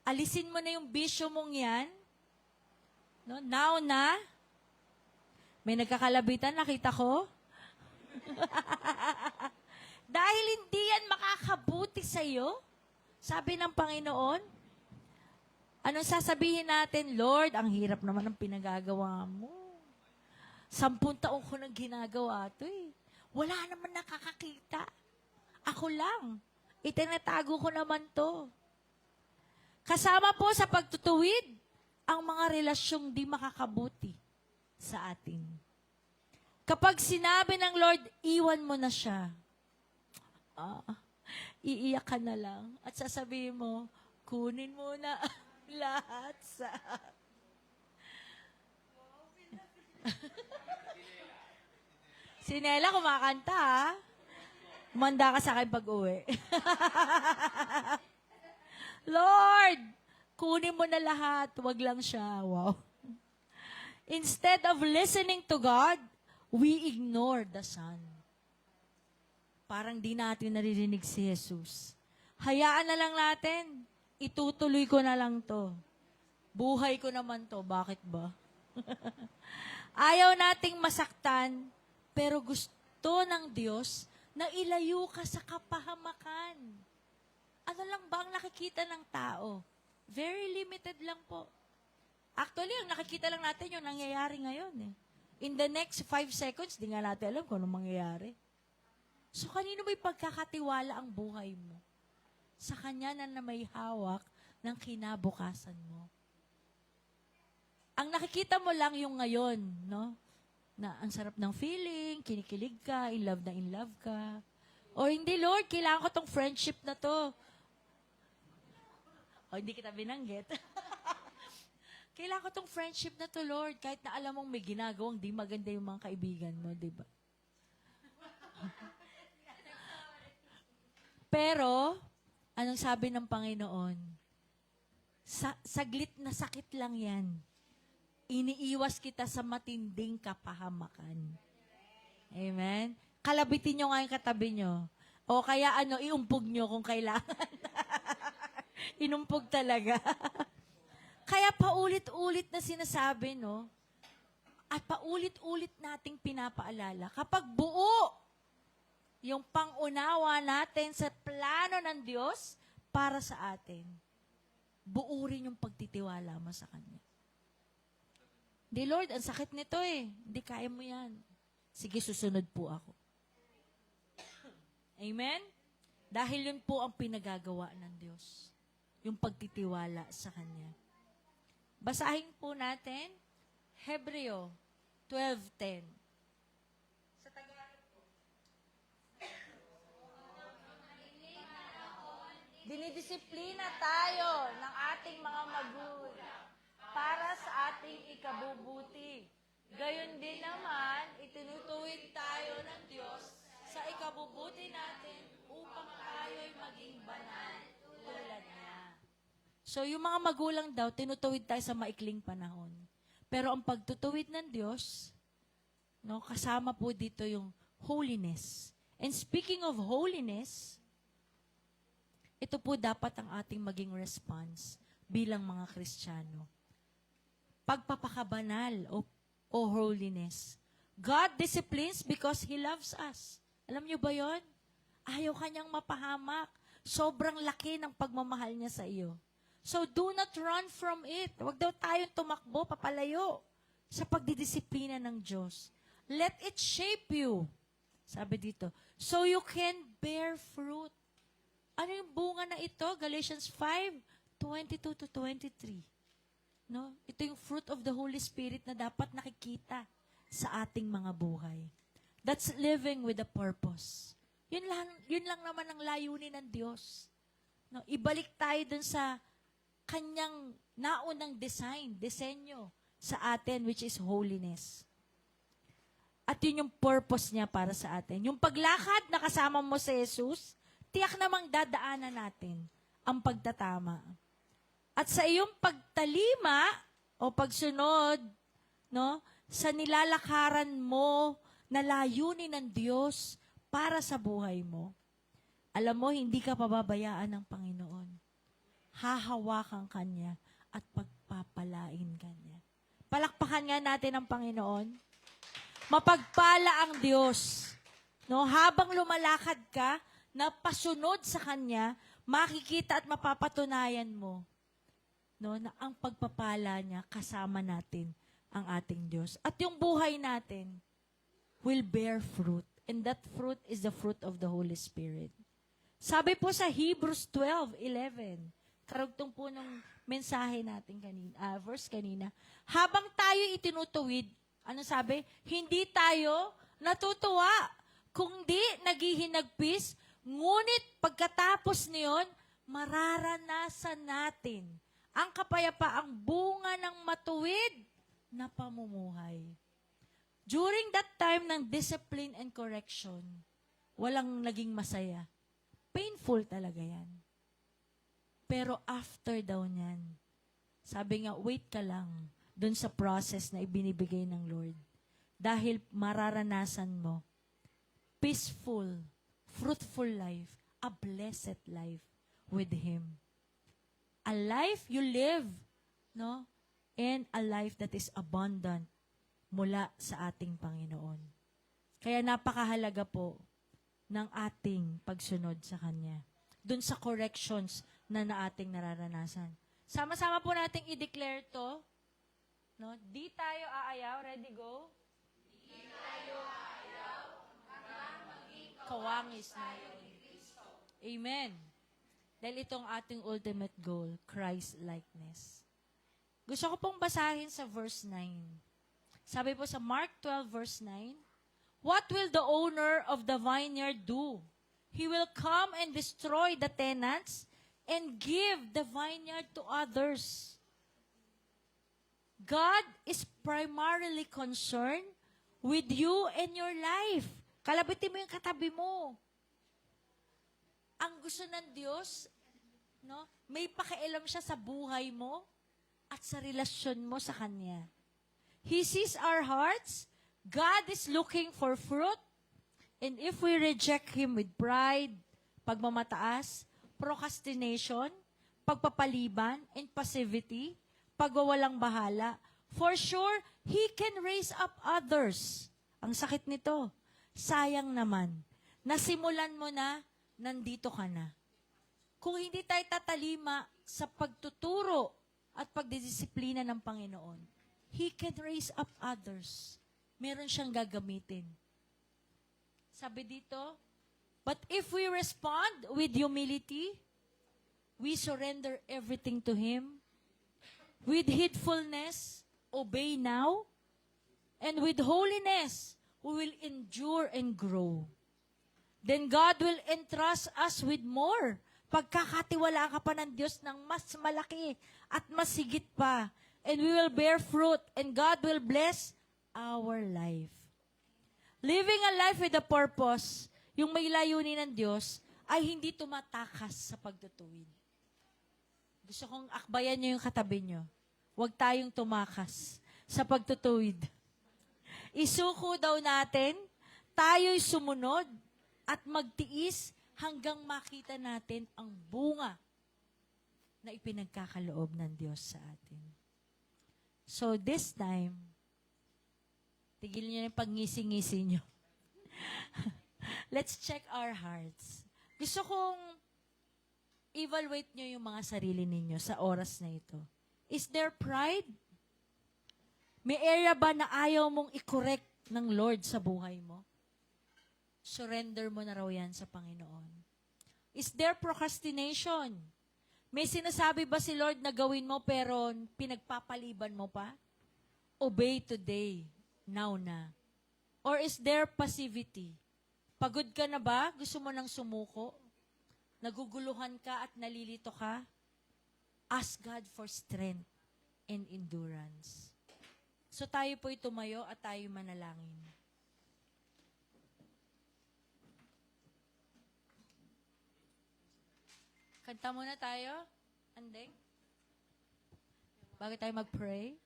alisin mo na yung bisyo mong yan, no? Now na, may nagkakalabitan, nakita ko. Dahil hindi yan makakabuti sa'yo, sabi ng Panginoon, anong sasabihin natin? Lord, ang hirap naman ng pinagagawa mo. 10 taon ko nang ginagawa ito eh. Wala naman nakakakita. Ako lang. Itinatago ko naman to. Kasama po sa pagtutuwid ang mga relasyong di makakabuti sa atin. Kapag sinabi ng Lord, iwan mo na siya, iiyak ka na lang at sasabihin mo, kunin mo na lahat sa... Si Nela kumakanta, ha? Manda ka sa akin pag-uwi. Lord, kunin mo na lahat, wag lang siya. Wow. Instead of listening to God, we ignore the Son. Parang di natin naririnig si Jesus. Hayaan na lang natin. Itutuloy ko na lang to. Buhay ko naman to. Bakit ba? Ayaw nating masaktan, pero gusto ng Diyos na ilayo ka sa kapahamakan. Ano lang ba ang nakikita ng tao? Very limited lang po. Actually, ang nakikita lang natin yung nangyayari ngayon eh. In the next 5 seconds, di nga natin alam kung anong mangyayari. So, kanino may pagkakatiwala ang buhay mo? Sa Kanya na may hawak ng kinabukasan mo. Ang nakikita mo lang yung ngayon, no? Na ang sarap ng feeling, kinikilig ka, in love ka. O hindi, Lord, kailangan ko tong friendship na to. O hindi kita binanggit. Kailangan ko tong friendship na to, Lord, kahit na alam mong may ginagawang di maganda yung mga kaibigan mo, di ba? Pero, anong sabi ng Panginoon? Saglit na sakit lang yan. Iniiwas kita sa matinding kapahamakan. Amen? Kalabitin nyo nga yung katabi nyo. O kaya iumpog nyo kung kailangan. Inumpog talaga. Kaya paulit-ulit na sinasabi, no? At paulit-ulit nating pinapaalala. Kapag buo yung pangunawa natin sa plano ng Diyos para sa atin, buo rin yung pagtitiwala mo sa Kanya. Di, Lord, ang sakit nito eh. Hindi kaya mo yan. Sige, susunod po ako. Amen? Dahil yun po ang pinagagawa ng Diyos. Yung pagtitiwala sa Kanya. Basahin po natin, Hebreo 12:10. Sa Tagalog po. Dinidisiplina tayo ng ating mga magulang para sa ating ikabubuti. Gayon din naman, itinutuwid tayo ng Diyos sa ikabubuti natin upang tayo'y maging banal tulad niya. So, yung mga magulang daw, tinutuwid tayo sa maikling panahon. Pero ang pagtutuwid ng Diyos, no, kasama po dito yung holiness. And speaking of holiness, ito po dapat ang ating maging response bilang mga Kristiyano. Pagpapakabanal o holiness. God disciplines because He loves us. Alam niyo ba yon? Ayaw Kanyang mapahamak. Sobrang laki ng pagmamahal niya sa iyo. So do not run from it. Huwag daw tayong tumakbo, papalayo sa pagdidisiplina ng Diyos. Let it shape you. Sabi dito, so you can bear fruit. Ano yung bunga na ito? Galatians 5:22-23. No? Ito yung fruit of the Holy Spirit na dapat nakikita sa ating mga buhay. That's living with a purpose. Yun lang naman ang layunin ng Diyos. No? Ibalik tayo dun sa Kanyang naunang disenyo sa atin, which is holiness. At yun yung purpose niya para sa atin. Yung paglakad na kasama mo si Jesus, tiyak namang dadaanan natin ang pagtatama. At sa iyong pagtalima o pagsunod, no, sa nilalakaran mo na layunin ng Diyos para sa buhay mo, alam mo, hindi ka pababayaan ng Panginoon. Hahawakan ka niya at pagpapalain ka niya. Palakpakan nga natin ang Panginoon. Mapagpala ang Diyos. No, habang lumalakad ka, na pasunod sa Kanya, makikita at mapapatunayan mo, no, na ang pagpapala niya kasama natin ang ating Diyos. At yung buhay natin will bear fruit. And that fruit is the fruit of the Holy Spirit. Sabi po sa Hebrews 12:11, karugtong po ng mensahe natin kanina, verse kanina, habang tayo itinutuwid, ano sabi? Hindi tayo natutuwa, kundi naghihinagpis, ngunit pagkatapos niyon, mararanasan natin ang kapayapaang bunga ng matuwid na pamumuhay. During that time ng discipline and correction, walang naging masaya. Painful talaga yan. Pero after daw niyan, sabi nga, wait ka lang dun sa process na ibinibigay ng Lord. Dahil mararanasan mo, peaceful, fruitful life, a blessed life with Him. A life you live, no? And a life that is abundant mula sa ating Panginoon. Kaya napakahalaga po ng ating pagsunod sa Kanya. Doon sa corrections na ating nararanasan. Sama-sama po nating i-declare to. No? Di tayo aayaw. Ready, go? Di tayo aayaw hanggang maging kawangis natin. Amen. Dahil itong ating ultimate goal, Christ-likeness. Gusto ko pong basahin sa verse 9. Sabi po sa Mark 12, verse 9, what will the owner of the vineyard do? He will come and destroy the tenants and give the vineyard to others. God is primarily concerned with you and your life. Kalabitin mo yung katabi mo. Ang gusto ng Diyos, no, may pakialam siya sa buhay mo at sa relasyon mo sa Kanya. He sees our hearts. God is looking for fruit. And if we reject Him with pride, pagmamataas, procrastination, pagpapaliban, and passivity, pagwawalang bahala, for sure, He can raise up others. Ang sakit nito. Sayang naman. Nasimulan mo na, nandito ka na. Kung hindi tayo tatalima sa pagtuturo at pagdidisiplina ng Panginoon, He can raise up others. Meron siyang gagamitin. Sabi dito, but if we respond with humility, we surrender everything to Him. With heedfulness, obey now. And with holiness, we will endure and grow. Then God will entrust us with more. Pagkakatiwala ka pa ng Diyos ng mas malaki at mas higit pa. And we will bear fruit, and God will bless our life. Living a life with a purpose, yung may layunin ng Diyos, ay hindi tumatakas sa pagtutuwid. Gusto kong akbayan nyo yung katabi nyo. Huwag tayong tumakas sa pagtutuwid. Isuko daw natin, tayo'y sumunod at magtiis hanggang makita natin ang bunga na ipinagkakaloob ng Diyos sa atin. So this time, tigil nyo na yung pag-ngisi-ngisi nyo. Let's check our hearts. Gusto kong evaluate nyo yung mga sarili ninyo sa oras na ito. Is there pride? May area ba na ayaw mong i-correct ng Lord sa buhay mo? Surrender mo na raw yan sa Panginoon. Is there procrastination? May sinasabi ba si Lord na gawin mo pero pinagpapaliban mo pa? Obey today, now na. Or is there passivity? Pagod ka na ba? Gusto mo nang sumuko? Naguguluhan ka at nalilito ka? Ask God for strength and endurance. So tayo po'y tumayo at tayo manalangin. Kanta muna tayo, Andeng. Bago tayo mag-pray.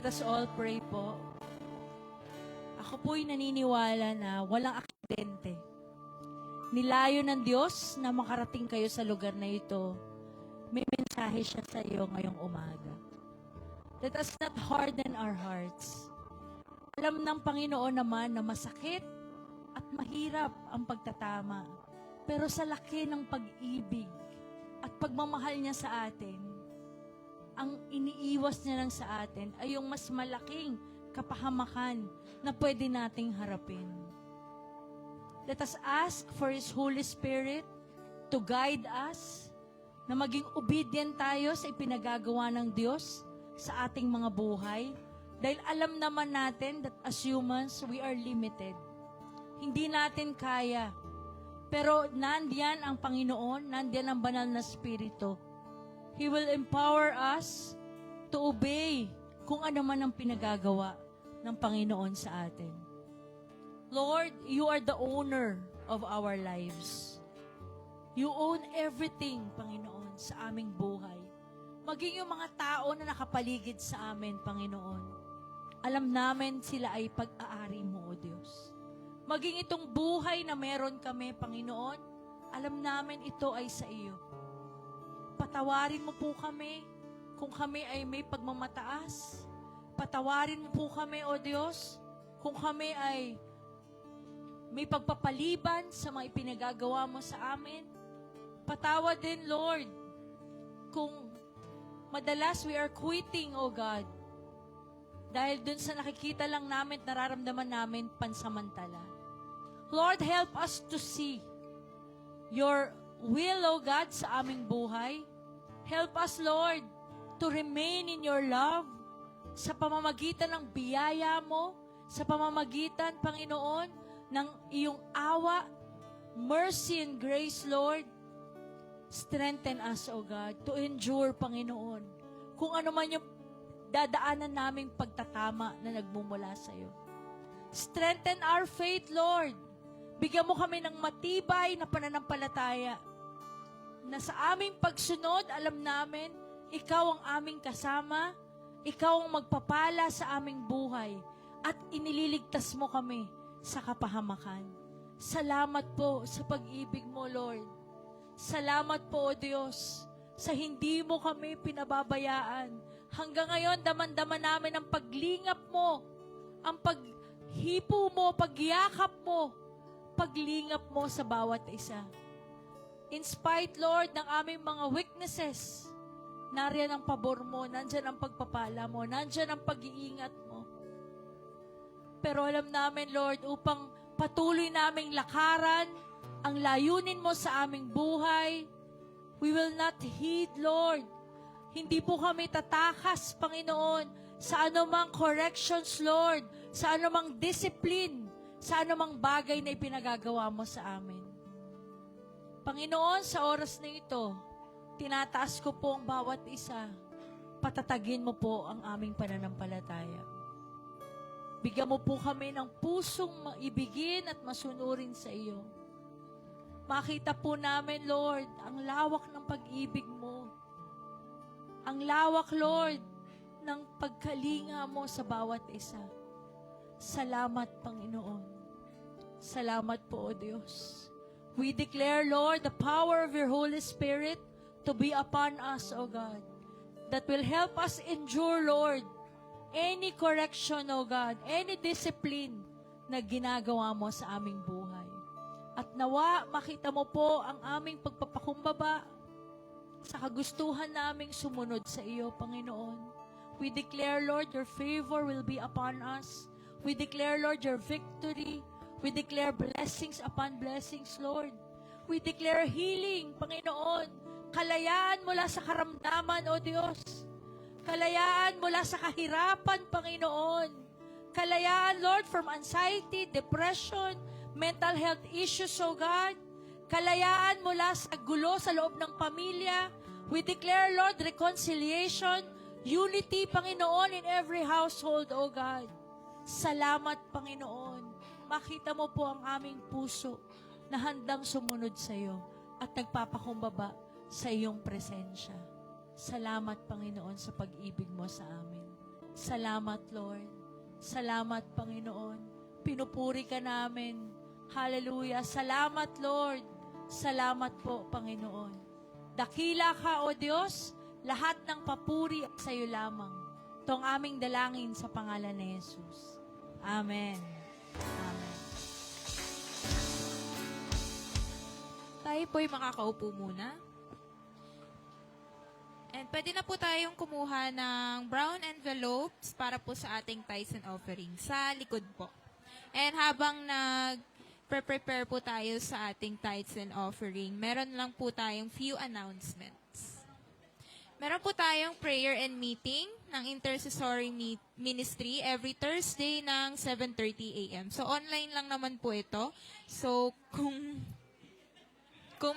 Let us all pray po. Ako po'y naniniwala na walang aksidente. Nilayo ng Diyos na makarating kayo sa lugar na ito. May mensahe siya sa iyo ngayong umaga. Let us not harden our hearts. Alam ng Panginoon naman na masakit at mahirap ang pagtatama. Pero sa laki ng pag-ibig at pagmamahal niya sa atin, ang iniiwas niya lang sa atin ay yung mas malaking kapahamakan na pwede nating harapin. Let us ask for His Holy Spirit to guide us, na maging obedient tayo sa ipinagagawa ng Diyos sa ating mga buhay. Dahil alam naman natin that as humans, we are limited. Hindi natin kaya. Pero nandiyan ang Panginoon, nandiyan ang banal na Espiritu. He will empower us to obey kung ano man ang pinagagawa ng Panginoon sa atin. Lord, You are the owner of our lives. You own everything, Panginoon, sa aming buhay. Maging yung mga tao na nakapaligid sa amin, Panginoon. Alam namin sila ay pag-aari Mo, O Diyos. Maging itong buhay na meron kami, Panginoon, alam namin ito ay sa Iyo. Patawarin Mo po kami kung kami ay may pagmamataas. Patawarin Mo po kami, O Diyos, kung kami ay may pagpapaliban sa mga ipinagagawa Mo sa amin. Patawad din, Lord, kung madalas we are quitting, O God, dahil dun sa nakikita lang namin, nararamdaman namin pansamantala. Lord, help us to see Your will, O God, sa aming buhay. Help us, Lord, to remain in Your love sa pamamagitan ng biyaya Mo, sa pamamagitan, Panginoon, ng Iyong awa, mercy and grace, Lord. Strengthen us, O God, to endure, Panginoon, kung ano man yung dadaanan naming pagtatama na nagmumula sa iyo. Strengthen our faith, Lord. Bigyan Mo kami ng matibay na pananampalataya na sa aming pagsunod, alam namin, Ikaw ang aming kasama, Ikaw ang magpapala sa aming buhay, at inililigtas Mo kami sa kapahamakan. Salamat po sa pag-ibig Mo, Lord. Salamat po, O Diyos, sa hindi Mo kami pinababayaan. Hanggang ngayon, daman-daman namin ang paglingap Mo, ang paghipo Mo, pagyakap Mo, paglingap Mo sa bawat isa. In spite, Lord, ng aming mga weaknesses, nariyan ang pabor Mo, nandyan ang pagpapala Mo, nandyan ang pag-iingat Mo. Pero alam namin, Lord, upang patuloy naming lakaran ang layunin Mo sa aming buhay, we will not heed, Lord. Hindi po kami tatakas, Panginoon, sa anumang corrections, Lord, sa anumang discipline, sa anumang bagay na ipinagagawa Mo sa amin. Panginoon, sa oras na ito, tinataas ko po ang bawat isa. Patatagin Mo po ang aming pananampalataya. Bigyan Mo po kami ng pusong maibigin at masunurin sa Iyo. Makita po namin, Lord, ang lawak ng pag-ibig Mo. Ang lawak, Lord, ng pagkalinga Mo sa bawat isa. Salamat, Panginoon. Salamat po, O Diyos. We declare, Lord, the power of Your Holy Spirit to be upon us, O God, that will help us endure, Lord, any correction, O God, any discipline na ginagawa Mo sa aming buhay. At nawa, makita Mo po ang aming pagpapakumbaba sa kagustuhan naming sumunod sa Iyo, Panginoon. We declare, Lord, Your favor will be upon us. We declare, Lord, Your victory. We declare blessings upon blessings, Lord. We declare healing, Panginoon. Kalayaan mula sa karamdaman, O Diyos. Kalayaan mula sa kahirapan, Panginoon. Kalayaan, Lord, from anxiety, depression, mental health issues, O God. Kalayaan mula sa gulo sa loob ng pamilya. We declare, Lord, reconciliation, unity, Panginoon, in every household, O God. Salamat, Panginoon. Makita Mo po ang aming puso na handang sumunod sa Iyo at nagpapakumbaba sa Iyong presensya. Salamat, Panginoon, sa pag-ibig Mo sa amin. Salamat, Lord. Salamat, Panginoon. Pinupuri ka namin. Hallelujah. Salamat, Lord. Salamat po, Panginoon. Dakila ka, O Diyos, lahat ng papuri sa iyo lamang. Ito ang aming dalangin sa pangalan ni Jesus. Amen. Amen. Tayo po'y makakaupo muna. And pwede na po tayong kumuha ng brown envelopes para po sa ating tithes and offerings sa likod po. And habang prepare po tayo sa ating tithes and offering, meron lang po tayong few announcements. Meron po tayong prayer and meeting ng Intercessory Ministry every Thursday ng 7:30 a.m. So, online lang naman po ito. So, kung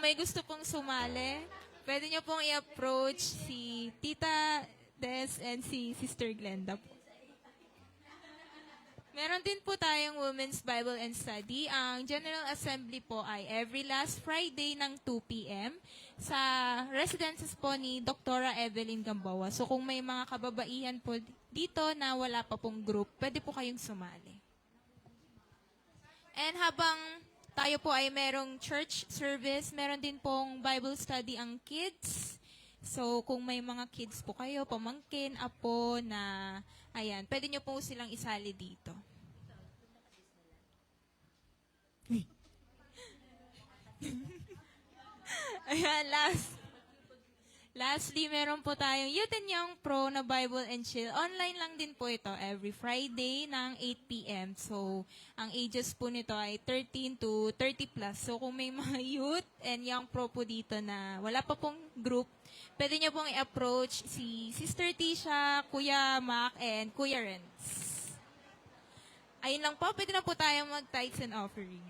may gusto pong sumali, pwede nyo pong i-approach si Tita Des and si Sister Glenda po. Meron din po tayong Women's Bible and Study. Ang General Assembly po ay every last Friday ng 2 p.m. sa residences po ni Dr. Evelyn Gamboa. So kung may mga kababaihan po dito na wala pa pong group, pwede po kayong sumali. And habang tayo po ay merong church service, meron din pong Bible study ang kids. So kung may mga kids po kayo, pamangkin, apo na ayan, pwede nyo po silang isali dito. Ayan, lastly, meron po tayong Youth and Young Pro na Bible and Chill. Online lang din po ito every Friday ng 8 p.m. So, ang ages po nito ay 13 to 30 plus. So, kung may mga Youth and Young Pro po dito na wala pa pong group, pwede nyo pong i-approach si Sister Tisha, Kuya Mac, and Kuya Renz. Ayun lang po, pwede na po tayong mag-tithes and offering.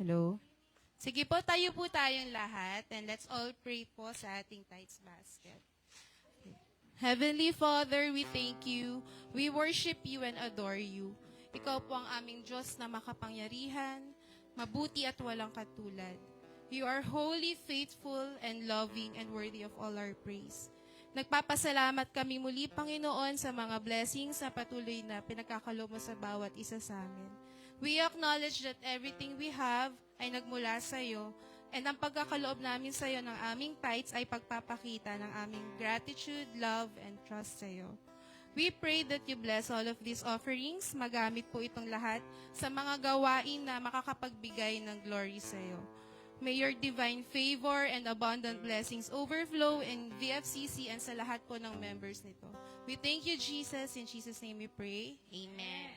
Hello? Sige po, tayo po tayong lahat and let's all pray po sa ating tithes basket. Heavenly Father, we thank you. We worship you and adore you. Ikaw po ang aming Diyos na makapangyarihan, mabuti at walang katulad. You are holy, faithful, and loving and worthy of all our praise. Nagpapasalamat kami muli, Panginoon, sa mga blessings na patuloy na pinagkakaloob mo sa bawat isa sa amin. We acknowledge that everything we have ay nagmula sa iyo, and ang pagkakaloob namin sa iyo ng aming tithes ay pagpapakita ng aming gratitude, love, and trust sa iyo. We pray that you bless all of these offerings. Magamit po itong lahat sa mga gawain na makakapagbigay ng glory sa iyo. May your divine favor and abundant blessings overflow in VFCC and sa lahat po ng members nito. We thank you, Jesus. In Jesus' name we pray. Amen.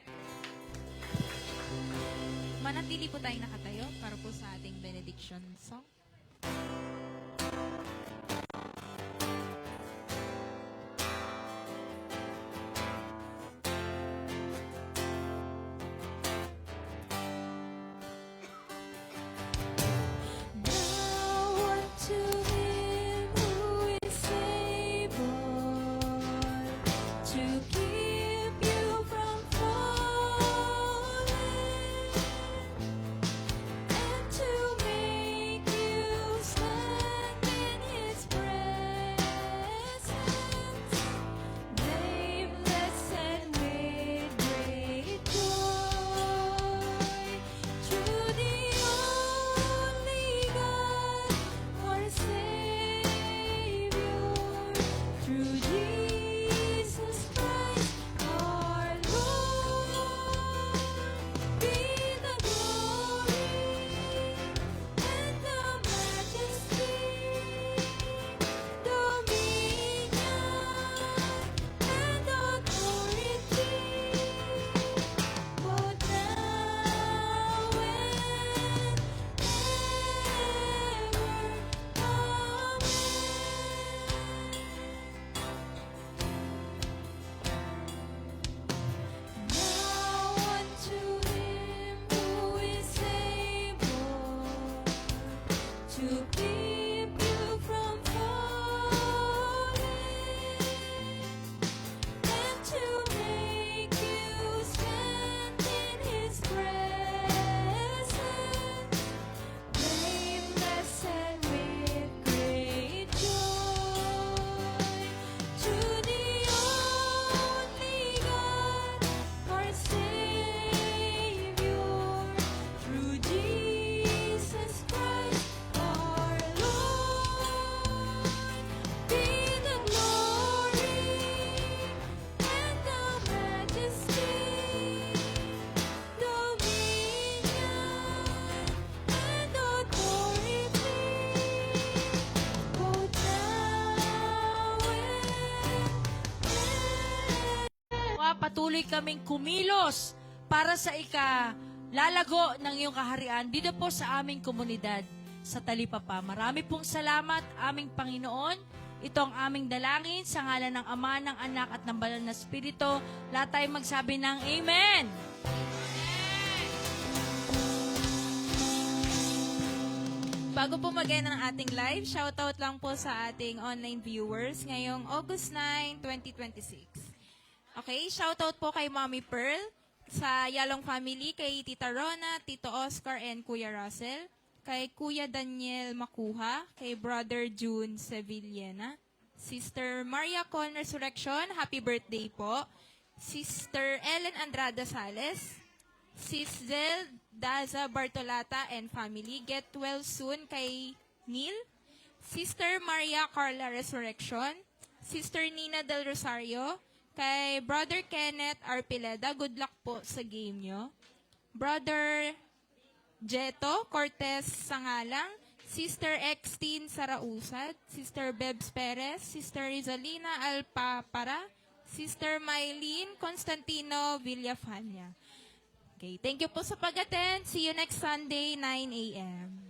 Manatili po tayong nakatayo para po sa ating benediction song. Now unto him who is able patuloy kaming kumilos para sa lalago ng iyong kaharian dito po sa aming komunidad sa Talipapa. Marami pong salamat, aming Panginoon. Ito ang aming dalangin sa ngalan ng Ama, ng Anak at ng Banal na Espiritu. Lahat tayo magsabi ng Amen! Bago po mag-end ang ating live, shoutout lang po sa ating online viewers ngayong August 9, 2026. Okay, shoutout po kay Mommy Pearl, sa Yalong family, kay Tita Rona, Tito Oscar, and Kuya Russell, kay Kuya Daniel Makuha, kay Brother June Sevillena, Sister Maria Con Resurrection, happy birthday po, Sister Ellen Andrada Sales, Sis Zel Daza Bartolata and family, get well soon kay Neil, Sister Maria Carla Resurrection, Sister Nina Del Rosario, kay Brother Kenneth Arpileda, good luck po sa game nyo, Brother Jeto Cortez Sangalang, Sister Extine Sarausad, Sister Bebs Perez, Sister Rizalina Alpapara, Sister Mylene Constantino Villafania. Okay, thank you po sa pag-attend. See you next Sunday, 9 a.m.